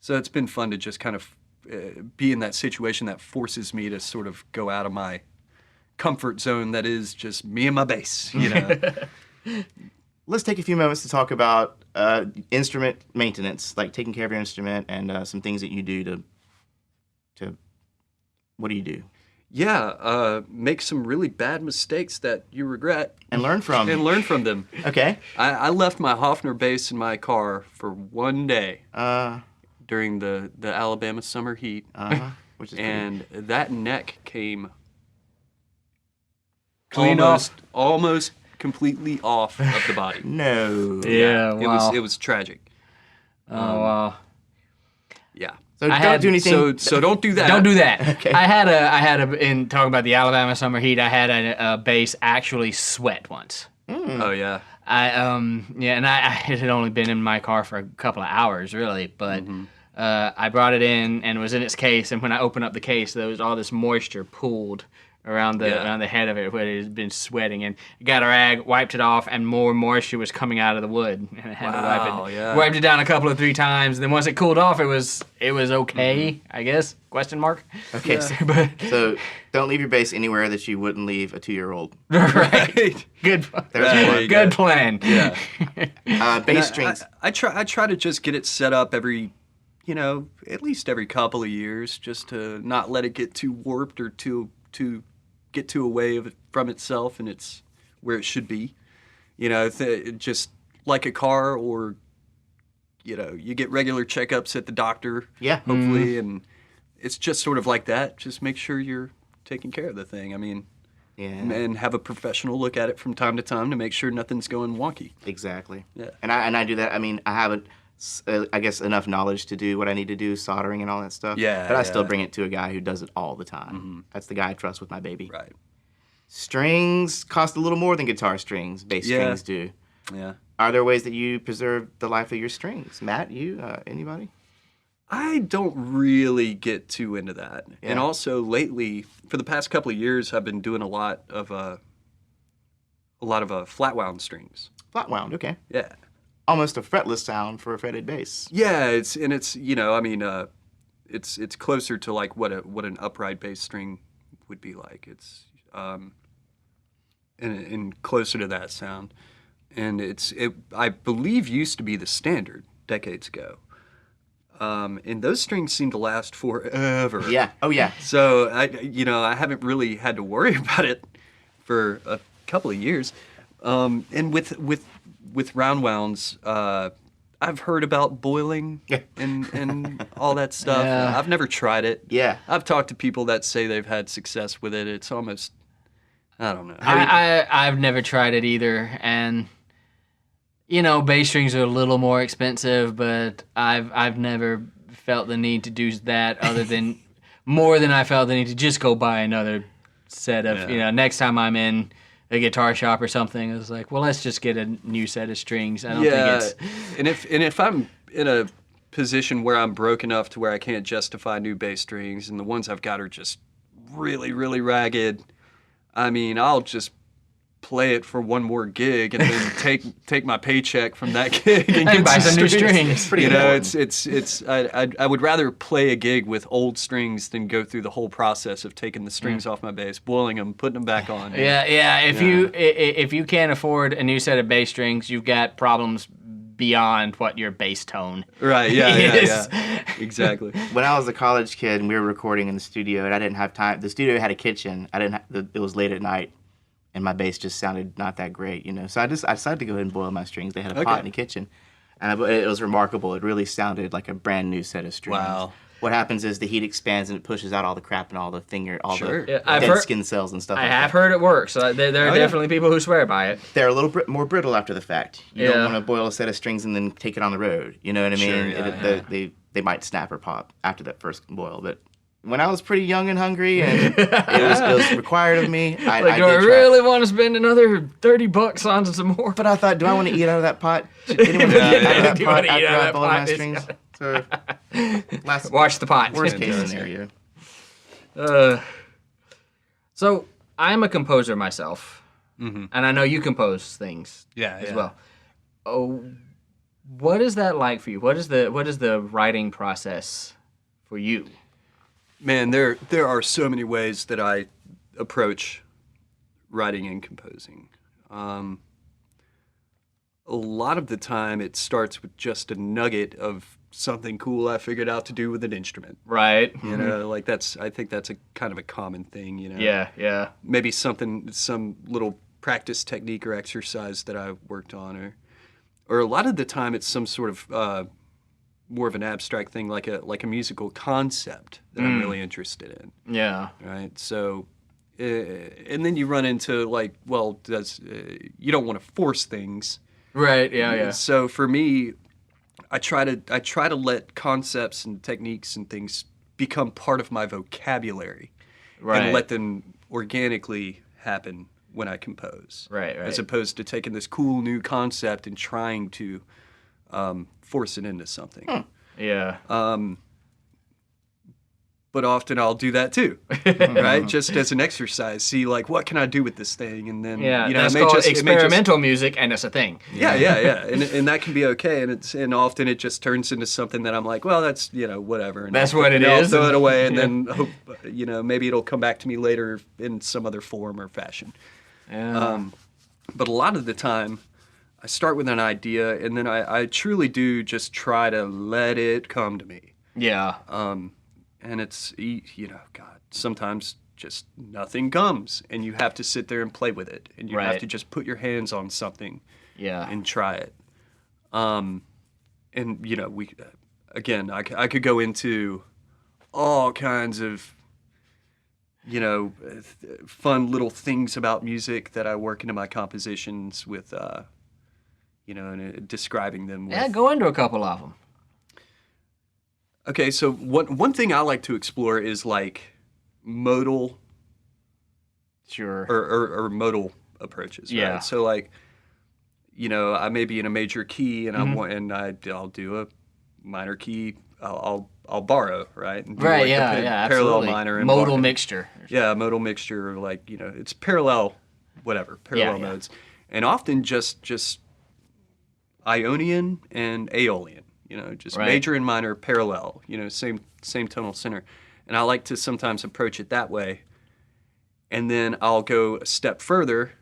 So it's been fun to just kind of be in that situation that forces me to sort of go out of my comfort zone. That is just me and my bass. Let's take a few moments to talk about instrument maintenance, like taking care of your instrument and some things that you do to. What do you do? Yeah, make some really bad mistakes that you regret And learn from. and learn from them. Okay. I left my Hofner bass in my car for one day Uh, during the Alabama summer heat, which is and that neck came Clean almost completely off of the body. no. Yeah, wow. It was tragic. Oh, wow. Yeah. So I don't had- do anything. So don't do that. Don't do that. Okay. I had in talking about the Alabama summer heat, I had a bass actually sweat once. Oh yeah. And it had only been in my car for a couple of hours, really, but I brought it in and it was in its case, and when I opened up the case, there was all this moisture pooled around the head of it where it had been sweating, and I got a rag, wiped it off, and more moisture was coming out of the wood, and I had to wipe it. Yeah. Wiped it down a couple of 3 times, and then once it cooled off, it was okay, I guess? Question mark. Okay. But So don't leave your bass anywhere that you wouldn't leave a 2-year-old. right, good, There's one. good plan. Yeah. Bass strings. I try to just get it set up every, at least every couple of years, just to not let it get too warped or to get too away from itself and it's where it should be. Just like a car, or you get regular checkups at the doctor. Yeah. Hopefully, and it's just sort of like that. Just make sure you're taking care of the thing. I mean, Yeah. and have a professional look at it from time to time to make sure nothing's going wonky. Exactly. Yeah. And I do that. I mean, I haven't, I guess, enough knowledge to do what I need to do, soldering and all that stuff. Yeah, But I still yeah. bring it to a guy who does it all the time. That's the guy I trust with my baby. Right. Strings cost a little more than guitar strings. Bass Yeah. strings do. Yeah. Are there ways that you preserve the life of your strings? Matt, you, anybody? I don't really get too into that. Yeah. And also lately, for the past couple of years, I've been doing a lot of flat wound strings. Flat wound, okay. Yeah. Almost a fretless sound for a fretted bass. Yeah, it's it's closer to like what an upright bass string would be like. It's and closer to that sound. And it I believe used to be the standard decades ago. And those strings seem to last forever. Yeah. Oh, yeah. So I haven't really had to worry about it for a couple of years. And with round wounds, I've heard about boiling Yeah. and all that stuff. Yeah. I've never tried it. Yeah. I've talked to people that say they've had success with it. It's almost, I don't know. I've never tried it either, and bass strings are a little more expensive, but I've never felt the need to do that other than more than I felt the need to just go buy another set of next time I'm in a guitar shop or something, it's like, well, let's just get a new set of strings. I don't think it's and if I'm in a position where I'm broke enough to where I can't justify new bass strings, and the ones I've got are just really, really ragged, I mean, I'll just play it for one more gig and then take my paycheck from that gig and get buy some new strings. It's pretty You know, important. I would rather play a gig with old strings than go through the whole process of taking the strings off my bass, boiling them, putting them back on. Yeah. If you can't afford a new set of bass strings, you've got problems beyond what your bass tone. Right. Yeah. is. Exactly. When I was a college kid and we were recording in the studio and I didn't have time, the studio had a kitchen. It was late at night, and my bass just sounded not that great, you know. So I decided to go ahead and boil my strings. They had a pot in the kitchen, and it was remarkable. It really sounded like a brand new set of strings. Wow. What happens is the heat expands and it pushes out all the crap and all the Sure. the I've dead heard- skin cells and stuff. I like have that. heard it works. So there are definitely people who swear by it. They're a little more brittle after the fact. You Yeah. don't want to boil a set of strings and then take it on the road. You know what I mean? Sure, They might snap or pop after that first boil. But when I was pretty young and hungry and it was required of me, I Like, did do I try. really want to spend another $30 on some more? But I thought, do I want to eat out of that pot? Should anyone eat out of that Do you pot wanna eat after out of I that boil pot? my It's strings? So, Wash the pot. worst case scenario. So I'm a composer myself, and I know you compose things as well. Oh, what is that like for you? What is the writing process for you? Man, there are so many ways that I approach writing and composing. A lot of the time, it starts with just a nugget of something cool I figured out to do with an instrument. Right. You know, like I think that's a kind of a common thing. You know. Yeah. Maybe some little practice technique or exercise that I worked on, or a lot of the time it's some sort of more of an abstract thing, like a musical concept that I'm really interested in. Yeah. Right. So, and then you run into like, well, you don't want to force things. Right. Yeah. So for me, I try to let concepts and techniques and things become part of my vocabulary, Right. and let them organically happen when I compose. Right. As opposed to taking this cool new concept and trying to force it into something. Yeah. But often I'll do that too, right? Just as an exercise, see like what can I do with this thing, and then Yeah. you know, That's it may called just- experimental music, and it's a thing. Yeah, and that can be okay, and often it just turns into something that I'm like, well, that's whatever. And That's what it I'll is. throw it away, and then hope maybe it'll come back to me later in some other form or fashion. Yeah. But a lot of the time, I start with an idea, and then I truly do just try to let it come to me. Yeah. And it's, God, sometimes just nothing comes, and you have to sit there and play with it, and you have Right. to just put your hands on something Yeah. and try it. And I could go into all kinds of fun little things about music that I work into my compositions with and describing them with. Yeah. Go into a couple of them. Okay, so one thing I like to explore is like modal Sure. or modal approaches. Right? Yeah. So like, I may be in a major key and I'll do a minor key. I'll borrow, right? And do Right. like Yeah. the Yeah. parallel Absolutely. minor and Modal bar- mixture. Yeah, modal mixture, or like it's parallel Yeah. modes, and often just Ionian and Aeolian. Just Right. major and minor parallel. Same tonal center, and I like to sometimes approach it that way, and then I'll go a step further.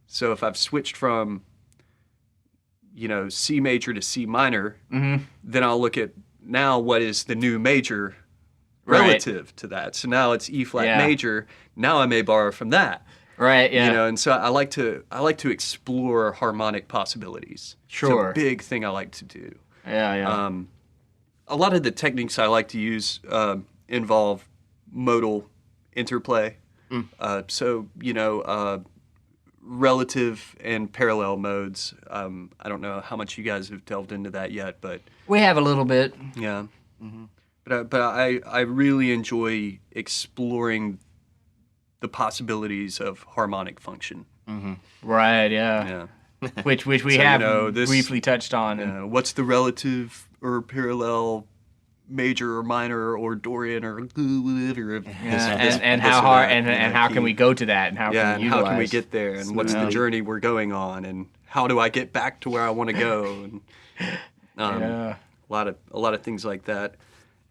So if I've switched from C major to C minor, then I'll look at now what is the new major Right. relative to that. So now it's E flat Yeah. major. Now I may borrow from that. Right. Yeah. And so I like to explore harmonic possibilities. Sure. It's a big thing I like to do. Yeah. A lot of the techniques I like to use involve modal interplay. So relative and parallel modes. I don't know how much you guys have delved into that yet, but We have a little bit. yeah. But I really enjoy exploring the possibilities of harmonic function. Right. Yeah. Yeah. Which we So, have this- briefly touched on. And, What's the relative or parallel major or minor or Dorian or whatever. And how hard and how can we go to that and how yeah, can and we how utilize can we get there and what's the journey we're going on and how do I get back to where I want to go and a lot of things like that.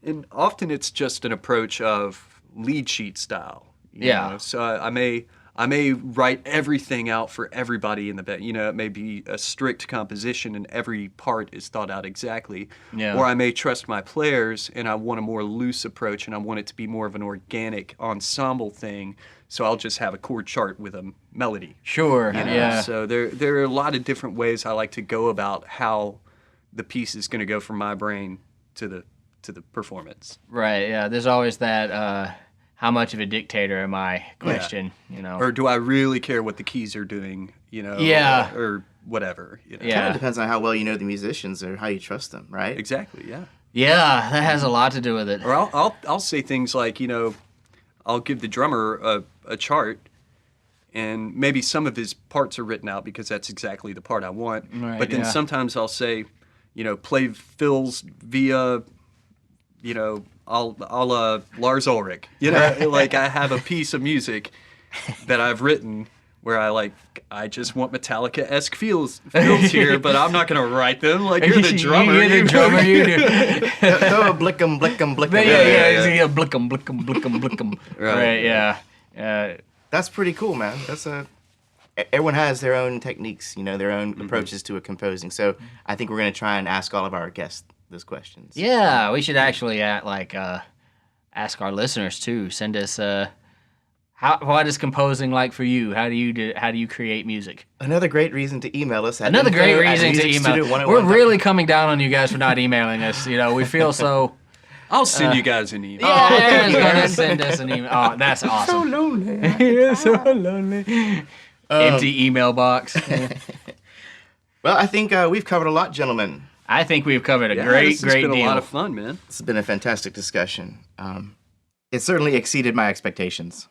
And often it's just an approach of lead sheet style. You know? So I may write everything out for everybody in the band. You know, it may be a strict composition and every part is thought out exactly. Yeah. Or I may trust my players and I want a more loose approach and I want it to be more of an organic ensemble thing. So I'll just have a chord chart with a melody. Sure. You know? Yeah. So there are a lot of different ways I like to go about how the piece is going to go from my brain to the performance. Right. Yeah. There's always that. How much of a dictator am I? Question. You know. Or do I really care what the keys are doing? You know. Yeah. Or whatever. You know? It kind of depends on how well you know the musicians or how you trust them, right? Exactly. Yeah. Yeah, that has a lot to do with it. Or I'll say things like, you know, I'll give the drummer a chart, and maybe some of his parts are written out because that's exactly the part I want. Right, but then sometimes I'll say, you know, play fills via, you know, a la Lars Ulrich. You know, like I have a piece of music that I've written where I just want Metallica-esque feels here, but I'm not gonna write them. Like you're the drummer. You're the drummer. You do. Throw a blickum, blickum, blickum. Yeah. Blickum, blickum, blickum, blickum. Right. Yeah. That's pretty cool, man. Everyone has their own techniques, you know, their own approaches to composing. So I think we're gonna try and ask all of our guests those questions. Yeah, we should actually ask our listeners too. Send us what is composing like for you? How do you create music? Another great reason to email us. Another great reason to email. We're really coming down on you guys for not emailing us. You know, we feel so. I'll send you guys an email. Yeah, Aaron's gonna send us an email. Oh, that's awesome. So lonely. You're so lonely. Empty email box. Well, I think we've covered a lot, gentlemen. I think we've covered a This great has been deal. a lot of fun, man. This has been a fantastic discussion. It certainly exceeded my expectations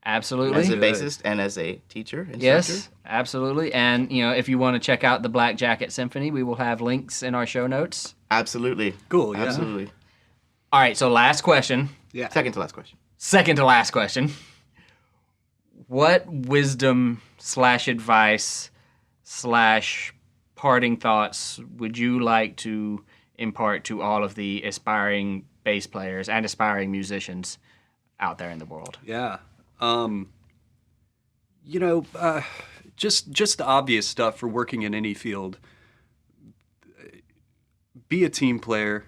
Absolutely. as a Good. bassist and as a teacher, instructor. Yes, absolutely. And, you know, if you want to check out the Black Jacket Symphony, we will have links in our show notes. Absolutely. Cool, yeah. Absolutely. All right, so last question. Yeah. Second to last question. Second to last question. What wisdom / advice / parting thoughts would you like to impart to all of the aspiring bass players and aspiring musicians out there in the world? Yeah. You know, just the obvious stuff for working in any field. Be a team player.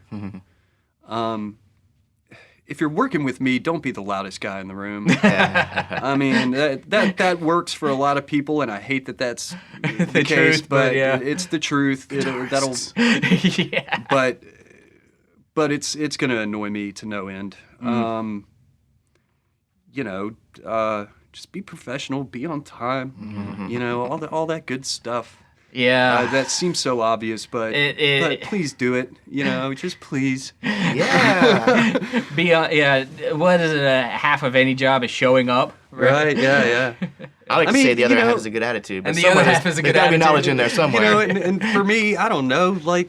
If you're working with me, don't be the loudest guy in the room. I mean, that works for a lot of people, and I hate that that's the case, truth, but yeah. it's the truth. That'll, Yeah. but it's going to annoy me to no end. You know, just be professional, be on time. You know, all that good stuff. Yeah. That seems so obvious, but please do it. You know, just please. Yeah. What is it? Half of any job is showing up. Right? Yeah. I like to mean, say the other you know, half is a good attitude. But and the other half is a good There's gotta be attitude. knowledge in there somewhere. You know, and for me, I don't know, like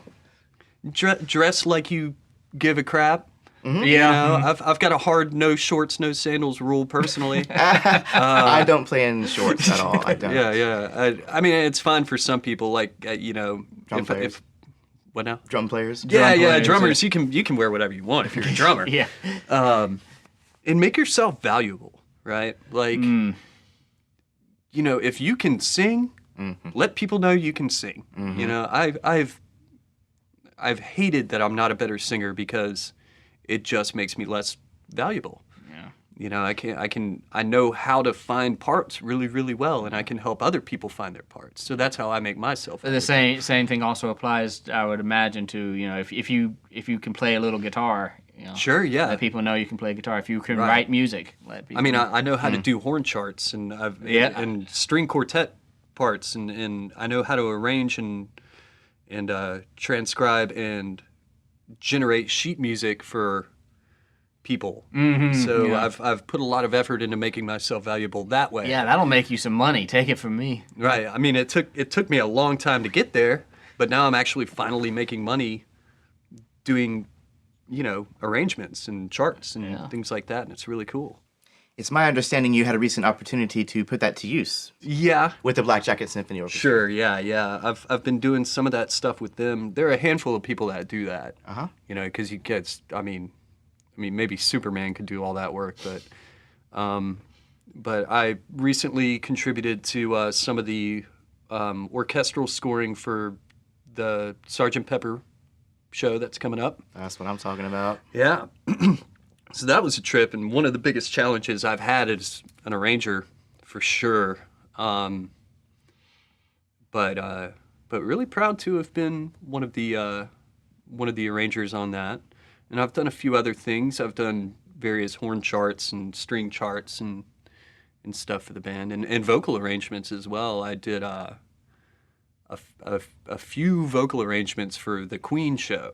dress like you give a crap. Yeah. You know, I've got a hard no shorts, no sandals rule personally. I don't play in shorts at all. I don't. Yeah. I mean, it's fine for some people, like you know, Drum players. if what now? Drum players. Yeah, players, drummers. You can wear whatever you want if you're a drummer. Yeah. And make yourself valuable, right? Like, you know, if you can sing, let people know you can sing. You know, I've hated that I'm not a better singer because it just makes me less valuable. Yeah. You know, I know how to find parts really, really well, and I can help other people find their parts. So that's how I make myself. The same thing also applies, I would imagine, to, you know, if you can play a little guitar, you know, Sure, yeah. let people know you can play guitar. If you can Right. write music, let people. I mean, I know how to do horn charts and and string quartet parts, and I know how to arrange and transcribe and generate sheet music for people. So yeah. I've put a lot of effort into making myself valuable that way. Yeah, that'll make you some money. Take it from me. Right. I mean, it took me a long time to get there, but now I'm actually finally making money doing arrangements and charts and things like that, and it's really cool. It's my understanding you had a recent opportunity to put that to use. Yeah. With the Black Jacket Symphony Orchestra. Sure, yeah. I've been doing some of that stuff with them. There are a handful of people that do that. Because you get, I mean, maybe Superman could do all that work, but I recently contributed to some of the orchestral scoring for the Sgt. Pepper show that's coming up. That's what I'm talking about. Yeah. So that was a trip, and one of the biggest challenges I've had as an arranger, for sure. But really proud to have been one of the arrangers on that. And I've done a few other things. I've done various horn charts and string charts and stuff for the band, and vocal arrangements as well. I did a few vocal arrangements for the Queen show,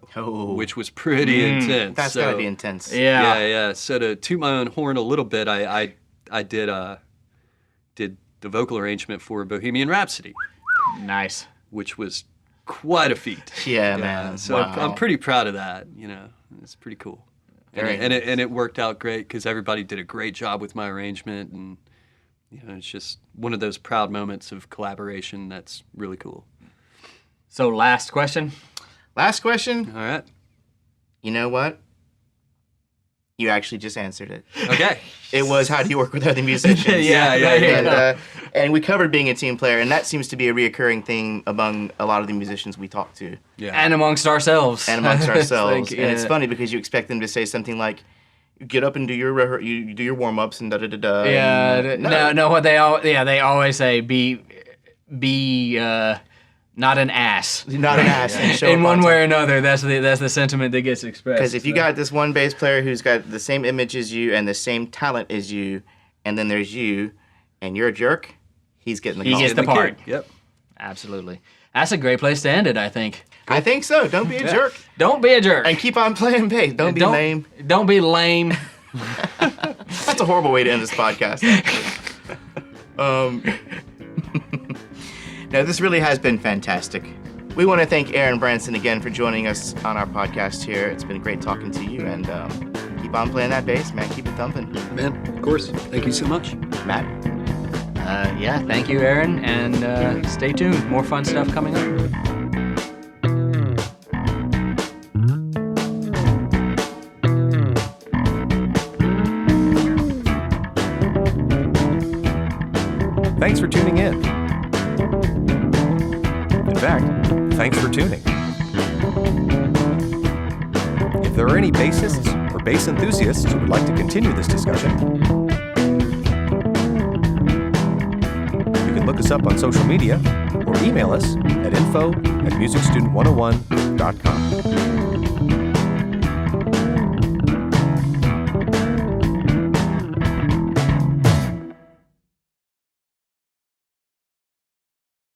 which was pretty intense. That's gotta be intense. Yeah. So to toot my own horn a little bit, I did the vocal arrangement for Bohemian Rhapsody. Nice. Which was quite a feat. Yeah, man. So wow. I'm pretty proud of that. It's pretty cool. And it worked out great because everybody did a great job with my arrangement, and it's just one of those proud moments of collaboration that's really cool. So last question. Last question. All right. You know what? You actually just answered it. Okay. It was, how do you work with other musicians? Yeah. And we covered being a team player, and that seems to be a reoccurring thing among a lot of the musicians we talk to. Yeah. And amongst ourselves. And it's funny because you expect them to say something like, get up and do your you do your warm-ups and da-da-da-da. Yeah. No, what they always say, be not an ass. Not an ass. And show in up one on way time. or another, that's the sentiment that gets expressed. Because if you got this one bass player who's got the same image as you and the same talent as you, and then there's you, and you're a jerk, he's getting the call. He gets the part. Yep. Absolutely. That's a great place to end it, I think. I think so. Don't be a jerk. Don't be a jerk. And keep on playing bass. Don't be lame. Don't be lame. That's a horrible way to end this podcast. No, this really has been fantastic. We want to thank Aaron Branson again for joining us on our podcast here. It's been great talking to you, and keep on playing that bass, man. Keep it thumping. Man, of course. Thank you so much. Matt? Thank you, Aaron, and stay tuned. More fun stuff coming up. Thanks for tuning in. In fact, thanks for tuning. If there are any bassists or bass enthusiasts who would like to continue this discussion, you can look us up on social media or email us at info@musicstudent101.com.